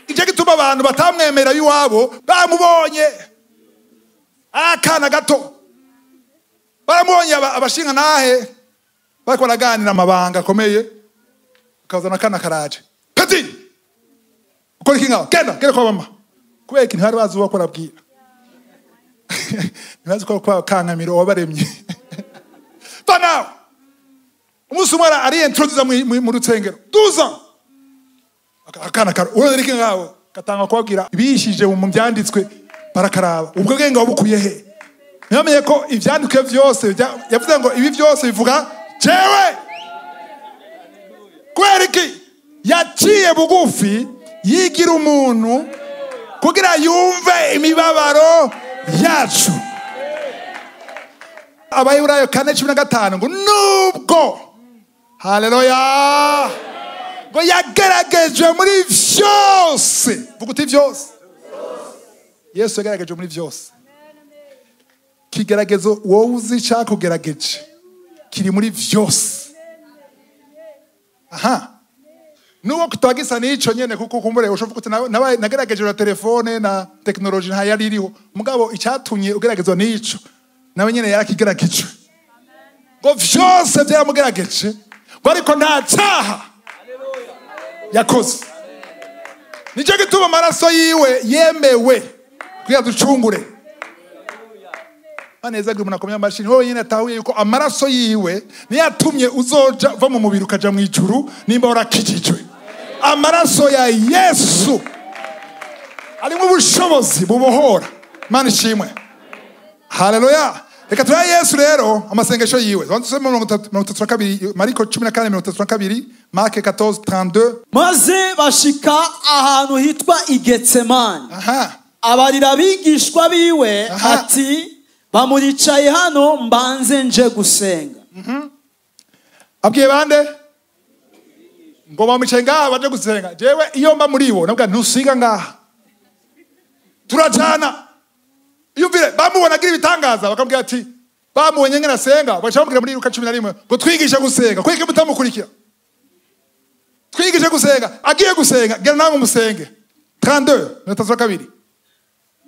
A: ije gituma abantu batamwemera yuwabo bamubonye akana gato baramubonye abashinga nahe bariko baraganira amabanga akomeye ukazana kana karaje peti ukora iki ngaho genda kwa mama kubera ikintu hari bazi bakora bwira ntibazi ko kwa kankamiro wabaremye bana umusumara ari introduce mu rutsengero 12 ans akana karo urondera iki ngaho katanga kwabwira ibishije mu byanditswe barakaraba ubwo genge wabukuye he nyamenye ko ivyandikwe byose yavuze ngo ibi byose bivuga jewe kweriki yaciye bugufi yigira umuntu kugira yumve imibabaro yacu Abayurayo 4:15 ngo nubwo haleluya ngo yagerageje muri vyose vuguti vyose Yesu yagerageje muri vyose kigeragezo wowe uzi cyakugerageje kiri muri vyose aha nuwo kutagisa nico nyene kuko kumbure ushovuga uti nawe nagerageje na telefone na technology nta yari iriho mugabo icyatunye ugeragezwa nico nawe nyene yarakigerageje ngo vyose byamugerageje ngo ariko nta cyaha yakoze nicyo gituma amaraso yiwe yemewe kuya ducungure aneza gumuna komya mashini ho yine tahuye yuko amaraso yiwe niyatumye uzoja va mu mubiri ukaja mu ijuru nimba urakijijwe amaraso ya Yesu ari mu bushobozi bubohora Imana ishimwe haleluya reka tuya Yesu rero amasengesho yiwe tuseme 32 Mariko 14:32 Mark 14:32
B: maze bashika ahantu hitwa Igetsemani abarira abigishwa biwe ati bamuricaye hano mbanze nje gusenga
A: abwiye bande ngo bamucaye ngaha baje gusenga jewe iyo mba muri bo nabwo ntusiga ngaha turajana yumvire bamubona agira ibitangaza bakambwira ati bamubonye ngena senga bacamubwira muri Luka 11 ngo twigishe gusenga kwiki mutamukurikira twigishe gusenga agiye gusenga gera nangu musenge 32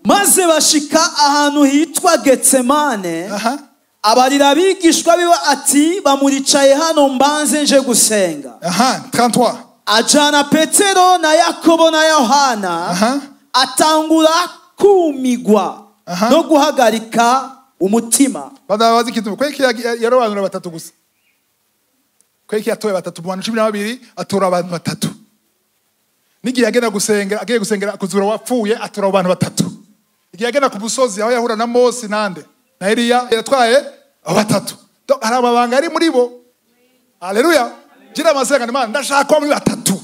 B: maze bashika ahantu hitwa Getsemane abarira abigishwa biwe ati bamuricaye hano mbanze nje gusenga
A: 33
B: ajana Petero na Yakobo na Yohana atangura kumigwa no guhagarika umutima
A: badabazi kitu kweki yarobanura batatu gusa kweki yatoye batatu mu bantu 12 atora abantu batatu. Nigiye agenda gusenga, agiye gusengera kuzura wapfuye atora abantu batatu. Igihe agenda ku busozi aho yahura na Mose nande na Eliya yatwaye batatu. Hari amabanga ari muri bo. Haleluya. Gira amasenga Imana ndashaka muri batatu.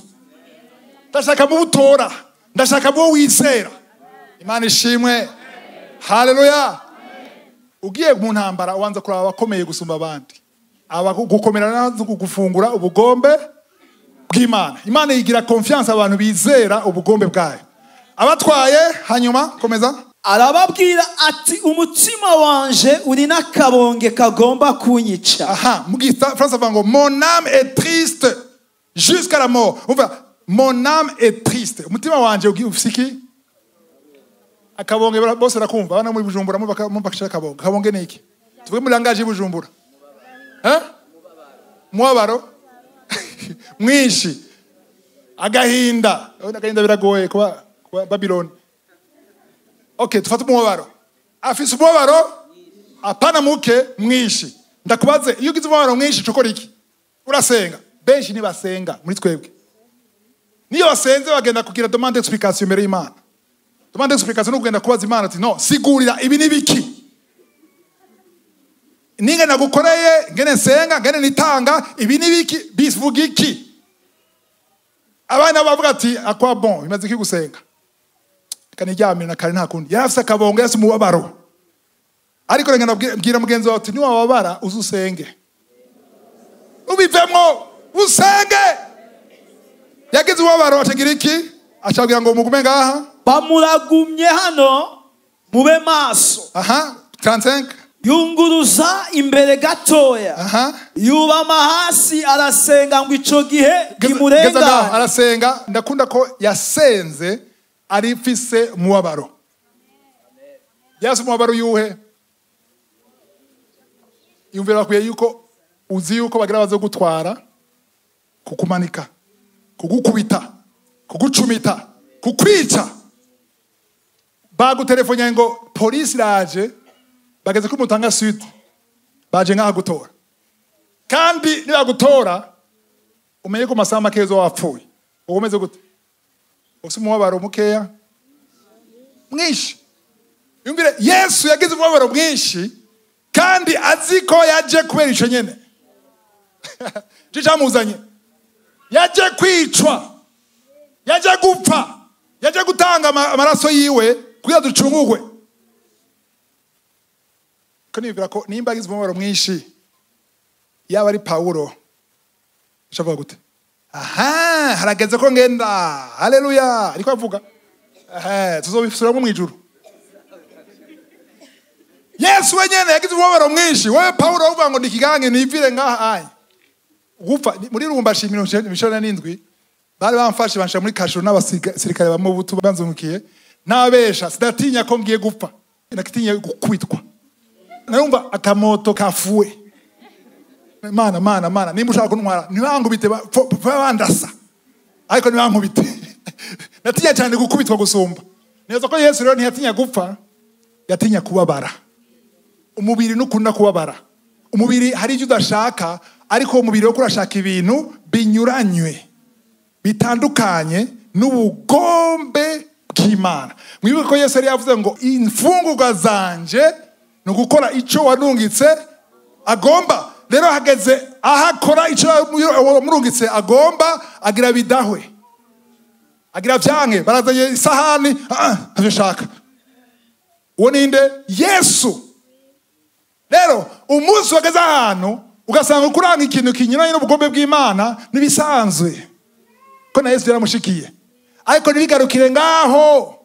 A: Ndashaka mu butora, ndashaka mu wizera. Imana ishimwe. Haleluya. Ugiye mu ntambara ubanza kuraba abakomeye gusumba abandi. Gukomerana gufungura ubugombe bw'Imana. Imana yigira confiance abantu bizera ubugombe bwayo. Abatwaye hanyuma komeza
B: arababwira ati umutima wanje uri nakabonge kagomba kunyica.
A: Aha, mugista France avango mon âme est triste jusqu'à la mort. Umva, mon âme est triste. Umutima wanje ufisiki akabonge bose rakumva bana muri Bujumbura mubakisha akabonge. Kabonge niki? Tuvuge mu langage Bujumbura. Mwabaro mwishi agahinda biragoye kuba Babylon. Okay, tufate umubabaro. Afise umubabaro apana muke mwishi. Ndakubaze iyo ugize umubabaro mwishi cukora iki? Urasenga. Benshi nibasenga muri twebwe. Niyo basenze bagenda kugira demande d'explication mbere y'Imana. Demande d'explication no kugenda kubaza Imana ati no sigurira ibi nibiki. Ninge nagukoreye ngene senga ngene nitanga ibi nibiki bisvuga iki? Abana bavuga ati akwa bon bimaze iki gusenga. Kanijyamira na kare nta kundi. Yarafise akabongo yase umubabaro. Ariko rengana bwira mugenzi wawe ati niwababara uzusenge. Ubivemo usenge. Yagize umubabaro atagira iki? Acabwira ngo mugume ngaha.
B: Bamuragumye hano mube maso.
A: Aha, 35.
B: Yunguruza imbere gatoya.
A: Aha.
B: Yubama hasi arasenga ngo ico gihe kimurengana.
A: Arasenga ndakunda ko yasenze arifise umubabaro. Yase umubabaro yuhe? Yumvira kuye yuko uzi yuko bagira bazo gutwara kukumanika, kugukubita, kugucumita, kukwica. Bagutelefone ngo police raje bageze ku Mutanga Sud baje ngaha gutora. Kandi nibagutora umenye ko masama kezo wapfuye. Ugomeze gute? Umubabaro mukeya mwishi. Yumvire Yesu yagize umubabaro mwinshi kandi aziko yaje kubera ico nyene. Jicamuzanye. Yaje kwicwa. Yaje gupfa. Yaje gutanga amaraso yiwe kugira ducungugwe. Kanivira ko nimba agize umubabaro mwinshi yaba ari Paulo shavuga gute? Aha, harageze ko ngenda. Haleluya. Ariko avuga. Tuzobifusura mu ijuru. Yesu wenyene yagize umubabaro mwinshi. Wewe Paulo uvuga ngo ndikigange nivire ngaha ayi. Gupfa muri Rumbashi 17 bari bamfashe bansha muri kasho n'abasirikare bamubutu banzungukiye. Nabesha sidatinya ko ngiye gupfa. Nakitinya gukubitwa. Narumva akamoto kafuwe. Mana nimba ushaka kuntwara ntibankubite bandasa ariko ntibankubite. Natinya cyane gukubitwa gusumba. Neza ko Yesu rero ntiyatinya gupfa, yatinya kubabara. Umubiri nukunda kubabara. Umubiri hari icyo udashaka ariko umubiri wo kurashaka ibintu binyuranywe bitandukanye n'ubugombe bw'Imana. Mwibuke ko Yesu yari yavuze ngo imfungurwa zanje no gukora ico wanungitse agomba. Rero hageze ahakora ico murungitse agomba agira bidahwe. Agira vyange barazanye isahani ntashaka. Uwo ninde? Yesu. Rero umunsi wageze ahantu ugasanga kuranga ikintu kinyuranye n'ubugombe bw'Imana nibisanzwe. Ko na Yesu yaramushikiye. Ariko nibigarukire ngaho.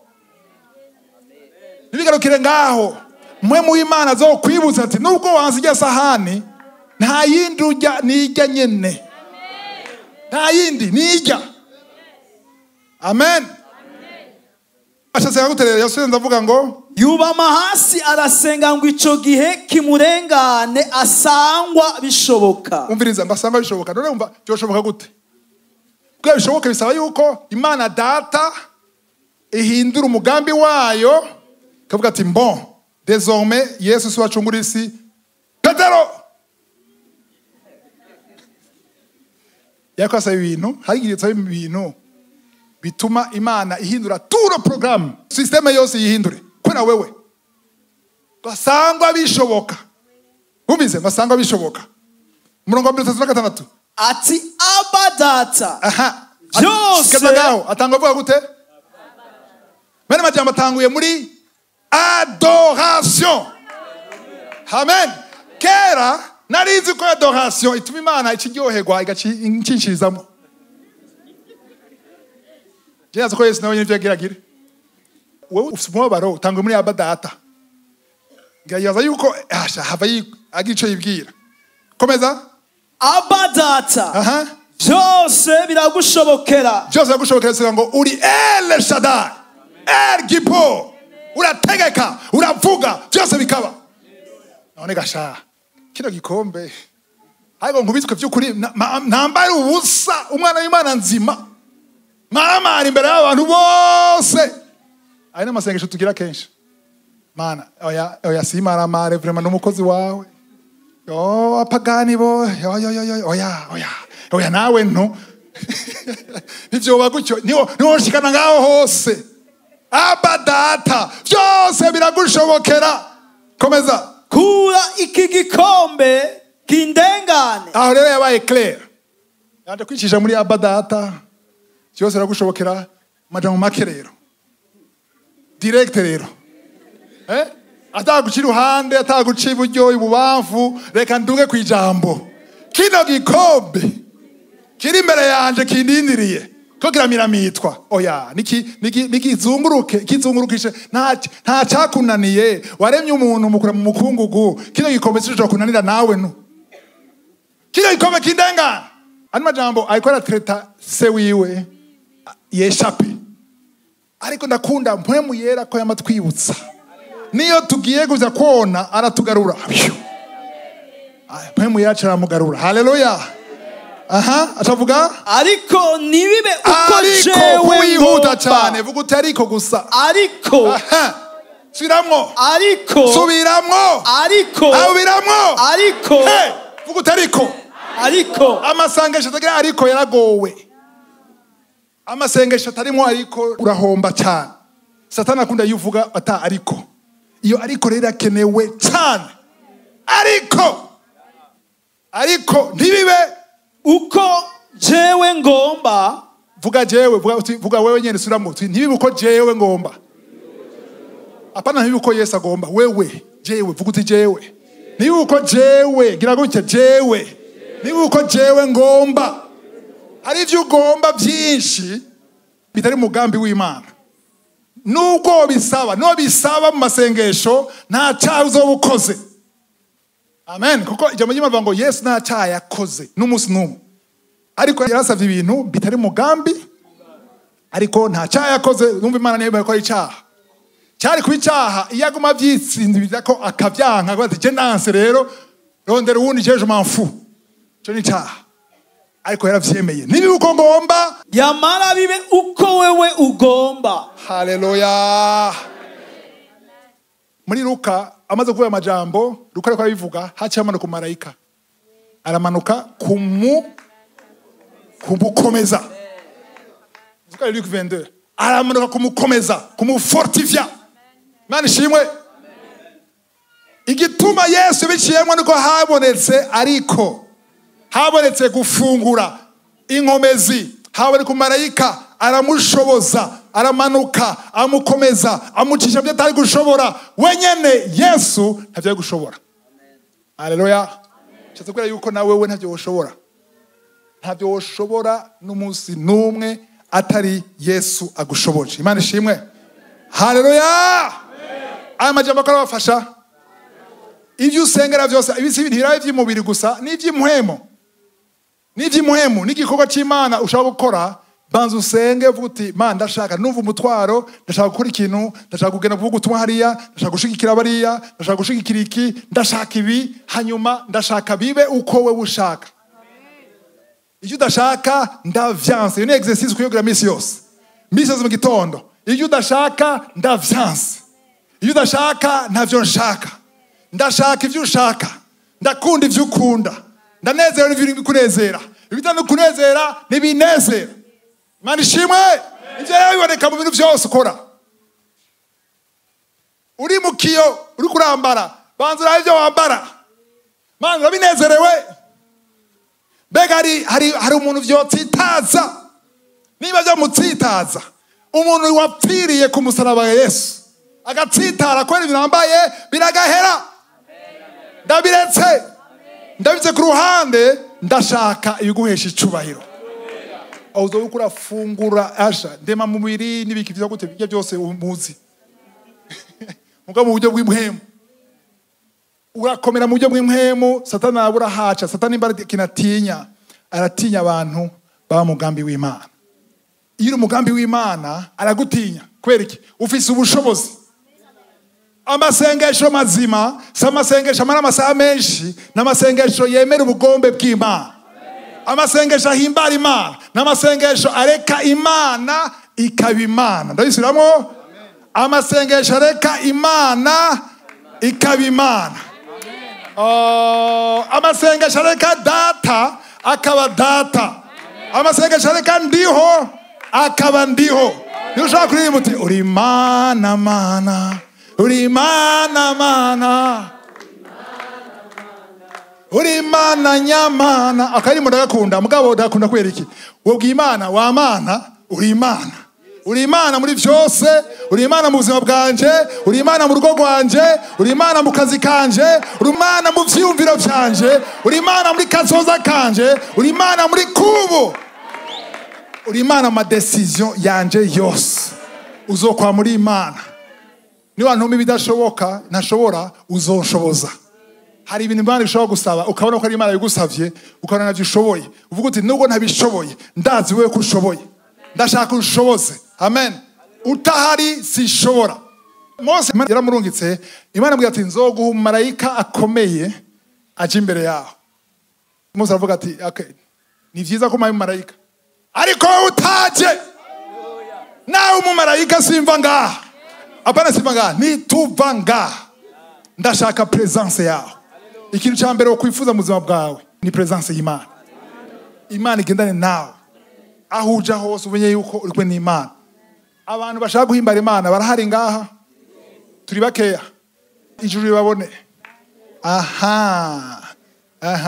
A: Nibigarukire ngaho. Mwe mu Imana zo kwibuza ati nubwo wanzijya sahani nta yindi ujya nijya nyene. Nta yindi nijya. Amen. Ashaka guterera Yesu ndavuga ngo
B: yubama hasi arasenga ngo ico gihe kimurengane asangwa bishoboka.
A: Umviriza mbasanga bishoboka. None umva byoshoboka gute? Kwa bishoboka bisaba yuko Imana data ihindura umugambi wayo kavuga ati bon désormais Yesu swacungura isi. Petero yakwasa ibintu harigiritsa ibintu bituma Imana ihindura turo program systeme yose yihindure kwera wewe basangwa bishoboka ubize basangwa bishoboka murongo wa 36
B: ati abadata
A: byose atanga vuga gute bene majambo atanguye muri adoration amen kera narizi ko adoration ituma Imana ikiryoherwa igacinshizamo jeyazo ko Yesu nawe nyine vyagiragire wewe ufite umubabaro utanguye muri abadata ngayaza yuko hava agico yibwira komeza
B: abadata byose biragushobokera
A: sira ngo uri El Shaddai El Gipo urategeka uravuga byose bikaba none gasha kino gikombe ariko nkubitswe by'ukuri ntambaye ubusa umwana w'Imana nzima maramara imbere y'abantu bose ari n'amasengesho tugira kenshi mana oya simaramare vraiment n'umukozi wawe yo apagani bo oya nawe nto ivyo bagutyo niho shikana ngaho hose abadata byose biragushobokera komeza
B: kura iki gikombe kindengane
A: aho rero yabaye clair yanje kwicisha muri abadata byose biragushobokera majambo make rero direct rero atagucira uruhande atagucira iburyo ibubamfu reka nduge kwijambo kino gikombe kiri imbere yanje kindindiriye ko kiramiramitwa oya nikizunguruke kizungurukishe nta cyakunaniye waremye umuntu mukura mu mukungugu kino gikombe cyo kunanira nawe no kino gikombe kindengana ani majambo ayikora treta se wiwe yeshape ariko ndakunda mpwemu yera ko yamatwibutsa niyo tugiye kuza kona aratugarura mpwemu yacu aramugarura haleluya atavuga
B: ariko nibibe uko jewe
A: wihuta cyane vuga uti ariko gusa
B: ariko
A: subiramwo
B: ariko
A: subiramwo
B: ariko
A: subiramwo
B: ariko
A: vuga uti
B: ariko
A: amasengesho atagira ariko yaragowe amasengesho atarimo ariko urahomba cyane satani akunda yuvuga ata ariko iyo ariko rero akenewe cyane ariko ntibibe
B: uko jewe ngomba
A: vuga wewe nyene suramo ntibibe uko jewe ngomba apana ntibibe uko Yesu agomba wewe jewe vuga uti jewe ntibibe uko jewe gira gutya jewe ntibibe uko jewe ngomba hari ivyo ugomba byinshi bitari mugambi w'Imana nuko bisaba mu masengesho nta cyaha uzobukoze amen kuko ijambo ry'Imana ngo Yesu nta cyaha yakoze n'umunsi n'umwe ariko yarasavye ibintu bitari mugambi ariko nta cyaha yakoze numva Imana niyo bakora icyaha cyari kuba icyaha iyo aguma byitsindira ko akavyanka ati je nanse rero rondera uwundi jeje manfu cyo ni icyaha ariko yaravyemeye nibi uko ngomba
B: yamara bibe uko wewe ugomba
A: haleluya muri Luka amaze kuvuga amajambo Luka ariko arabivuga haci amanuka ku marayika aramanuka kumukomeza vuga Luke 22 aramanuka kumukomeza kumufortifia mani shimwe igituma Yesu biciyemwe niko habonetse gufungura inkomezi haboneka marayika aramushoboza aramanuka amukomeza amucisha byo atari gushobora wenyene Yesu ntavyo gushobora haleluya cyatse kwera yuko nawe we ntavyo woshobora n'umunsi numwe atari Yesu agushoboje Imana ishimwe haleluya aya majambo akora bafasha ivyo usengera byose ibisi ntiraye by'umubiri gusa n'ivy'impuhemu n'igikorwa cy'Imana ushaka gukora banza usenge vuga uti Mana ndashaka numva umutwaro ndashaka gukora ikintu ndashaka kugenda kuvuga utumwa hariya ndashaka gushigikira bariya ndashaka gushigikira iki ndashaka ibi hanyuma ndashaka bibe uko we ushaka iyo udashaka ndavyanse iyo ni exercice kuyogira misi yose mu gitondo iyo udashaka ndavyanse iyo udashaka ntavyo nshaka ndashaka ivyo ushaka ndakunda ivyo ukunda ndanezerewe n'ibyo bikunezera ibitari kunezera ntibinezera. Imana ishimwe. Ivyo rero biboneka mu bintu byose ukora. Uri mu kiyo uri kurambara banza urabe ibyo wambara, Mana urabinezerewe. Mbega hari umuntu vyotsitaza, niba vyomutsitaza umuntu wapfiriye ku musaraba wa Yesu agatsitara kubera ibintu yambaye biragahera. Ndabiretse ndabize ku ruhande, ndashaka ibiguhesha icubahiro. Uzo ukura fungura asha ndema mu mubiri n'ibiki vyo gute bijya byose umuzi muga mu buryo bw'impwemu, urakomera mu buryo bw'impwemu. Satani abura haca, Satani imbara kinatinya, aratinya abantu baba mugambi w'Imana. Iyo uri umugambi w'Imana aragutinya kubera iki? Ufise ubushobozi. Amasengesho mazima si amasengesho amara amasaha menshi, n'amasengesho yemera ubugombe bw'Imana. Amasengesho ahimbara Imana n'amasengesho areka Imana ikaba Imana. Ndabisubiramo, amasengesho areka Imana ikaba Imana. Amasengesho areka data akaba data. Amasengesho areka ndiho akaba ndiho. Nushaka kuririmba uti uri Imana Mana, uri Imana Mana, uri Imana nyamana. Akarimbo ndagakunda mugabo ndakunda kubera iki? Wobwi Imana wa Mana, uri Imana. Uri Imana muri byose, uri Imana mu buzima bwanje, uri Imana mu rugo rwanje, uri Imana mu kazi kanje, uri Imana mu vyiyumviro byanje, uri Imana muri kazoza kanje, uri Imana muri kubu, uri Imana ma decision yanje yose. Uzokwa muri Imana. Niba ntumi bidashoboka ntashobora, uzonshoboza. Hari ibintu Imana ishobora gusaba ukabona ko ari Imana yigusavye, ukabona navyo ushoboye, uvuga uti nubwo ntabishoboye ndazi wewe ko ushoboye, ndashaka ushoboze. Amen. Utahari sishobora. Mose yaramurungitse, Imana amubwira ati nzoguha umumarayika akomeye aje imbere yawe. Mose aravuga ati okay, ni vyiza ko maye umumarayika, ariko utaje nawe umumarayika simva ngaha. Apana simva ngaha, nituva ngaha ndashaka presence yawe. Ikintu cya mbere ukwifuza mu buzima bwawe ni presence y'Imana. Imana igendane nawe aho uja hose, umenye yuko uri kumwe n'Imana. Abantu bashaka guhimbara Imana barahari ngaha, turi bakeya. Ijuru ribabone. Aha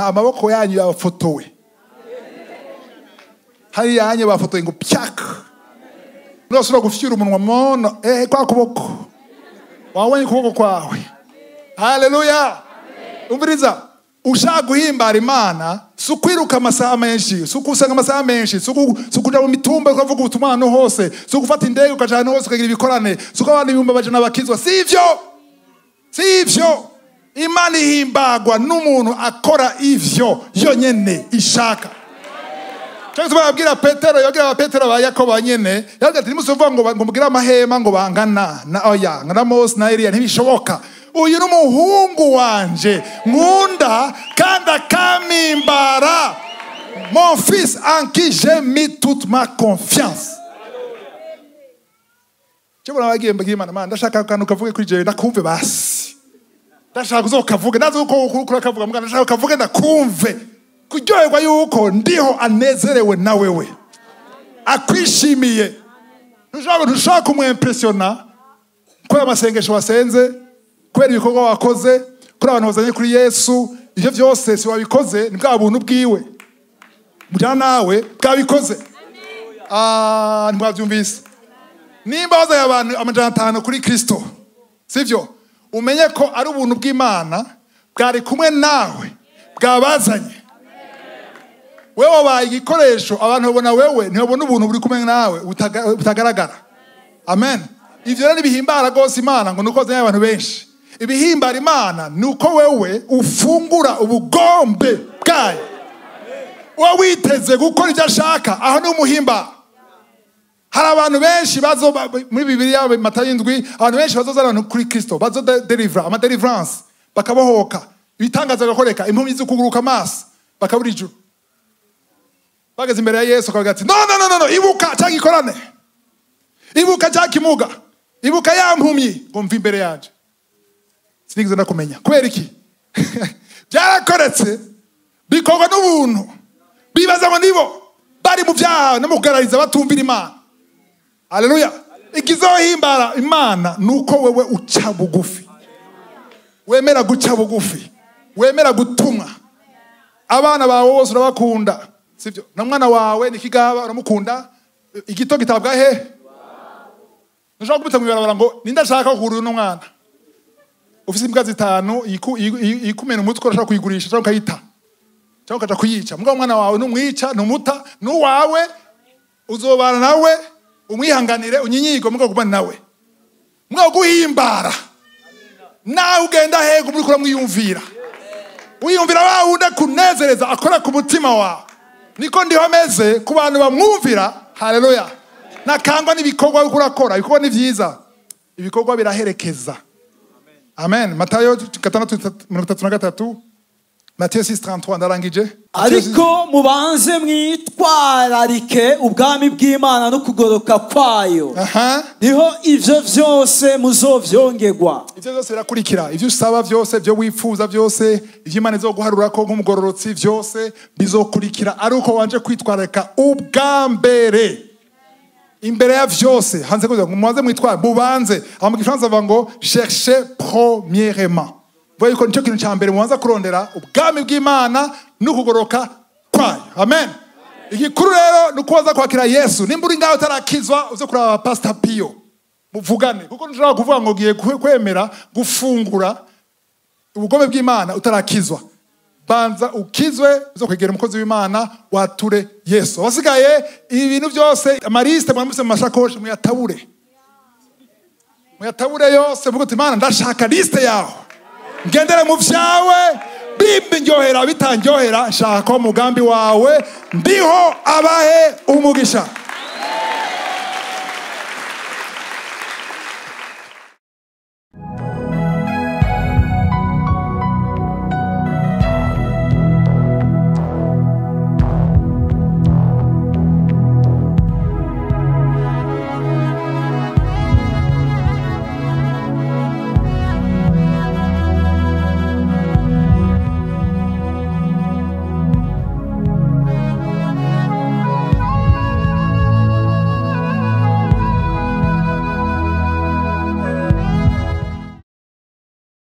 A: amaboko yanyu yafotowe, hari yanyu bafotoye ngo pyak. Nosura gufyura umunwa mono kwa kuboko wawe, kuboko kwawe. Haleluya. Umviriza, ushaka guhimbara Imana sukwiruka amasaha menshi, sukusanga amasaha menshi, sukuja mu mitumba ukavuga ubutumwa hano hose, sukufata indege ukajana hose ukagira ibikorane, sukabana ibihumbi amajana bakizwa. Sivyo. Imana ihimbagwa n'umuntu akora ivyo yonyene ishaka. Cyangwa babwira Petero, yagira Petero ba Yakobo nyene, yagira ati nimusuvuga ngo mugira amahema ngo bangana na oya na Mose na Eliya, ntibishoboka. Uyu n'umuhungu wanje nkunda kandi akamimbara, mon fils en qui j'ai mis toute ma confiance. Cyangwa bagiye mbagire Imana, ndashaka kandi ukavuge kuri jewe ndakumve basi. Ndashaka uzokavuge nazo uko ukura kavuga mbwa, ndashaka ukavuge ndakumve kuryoherwa yuko ndiho anezerewe na wewe, akwishimiye. Ntushaka kumwimpressiona kwa amasengesho wasenze, kubera ibikorwa wakoze, kuri abantu bazanye kuri Yesu. Ivyo byose si wabikoze, ni bwa buntu bwiwe bujana nawe bwabikoze. Ntwabyumvise. Nimba wazanye abantu 500 kuri Kristo, sivyo? Umenye ko ari ubuntu bw'Imana bwari kumwe nawe bwabazanye. Wewe wabaye igikoresho, abantu babona wewe ntibabona ubuntu buri kumwe nawe butagaragara. Amen. Ivyo rero bihimbara gose Imana ngo nuko zanye abantu benshi. Ibihimbara Imana nuko wewe ufungura ubugombe bwayo. Wowe witeze gukora ibyo ashaka, aho ni umuhimba. Hari abantu benshi bazo muri Bibiliya Matayo 7, abantu benshi bazozana kuri Kristo, bazo deliver, ama deliverance, bakabohoka, ibitangaza gakoreka, impumyi zikuguruka amaso, bakabura ijuru. Bageze imbere ya Yesu akavuga ati no, ibuka cyagikorane, ibuka cyakimuga, ibuka yampumyi ngo mva imbere yaje. Sinigeze ndakumenya kubera iki? Byarakoretse bikorwa n'ubuntu bibaza ngo nibo bari mu byaha no mu kugarariza batumvira Imana. Haleluya. Ikizohimbara Imana nuko wewe uca bugufi, wemera guca bugufi, wemera gutumwa. Abana bawe bose urabakunda, sibyo? Na mwana wawe nikigaba uramukunda, igito gitabwa he? Nashaka kubita mwibarabara ngo nindashaka kuhurira no mwana. Ufise imbwa zitanu ikumena umutwe urashaka kuyigurisha cyangwa kayita. Cyangwa kaja kuyica. Mbwa mwana wawe numwica, numuta, nuwawe uzobana nawe, umwihanganire unyinyigo mbwa kubana nawe. Mbwa guhimbara. Na ugenda hego muri kura mwiyumvira. Wiyumvira wawe uda kunezereza akora ku mutima wawe. Niko ndiho meze ku bantu bamwumvira. Haleluya. Nakangwa n'ibikorwa urakora, ibikorwa ni vyiza. Ibikorwa biraherekeza. Amen. Matayo 6:33, Matthieu 6:33 ndarangije.
B: Ariko mubanze mwitwararike ubwami bw'Imana no kugoroka kwayo. Niho ivyo vyose muzovyongerwa.
A: Ivyo vyose birakurikira. Ivyo usaba vyose, byo wifuza vyose, ivyo Imana izoguharura ko nk'umugororotsi vyose bizokurikira. Aruko wanje kwitwararika ubwambere. Imbere ya vyose hanze kuza mumaze mwitwara bubanze aba mu gifaransa bavuga ngo chercher premièrement. Voyez ko nicyo kintu cyambere mubanza kurondera ubwami bw'Imana n'ukugoroka kwayo. Amen. Igikuru rero nukubaza kwakira Yesu. Nimba uri ngaho utarakizwa uze kuraba Pastor Pio muvugane, kuko nshaka kuvuga ngo giye kwemera gufungura ubugome bw'Imana utarakizwa. Banza ukizwe uzo kwegera umukozi w'Imana wature Yesu. Wasigaye ibintu byose amariste mwamuse mu mashakoshi muyatabure. Muyatabure yose vuga uti Imana ndashaka liste yaho. Ngendere mu vyawe bimbi njyohera bitanjyohera shaka umugambi wawe ndiho abahe umugisha.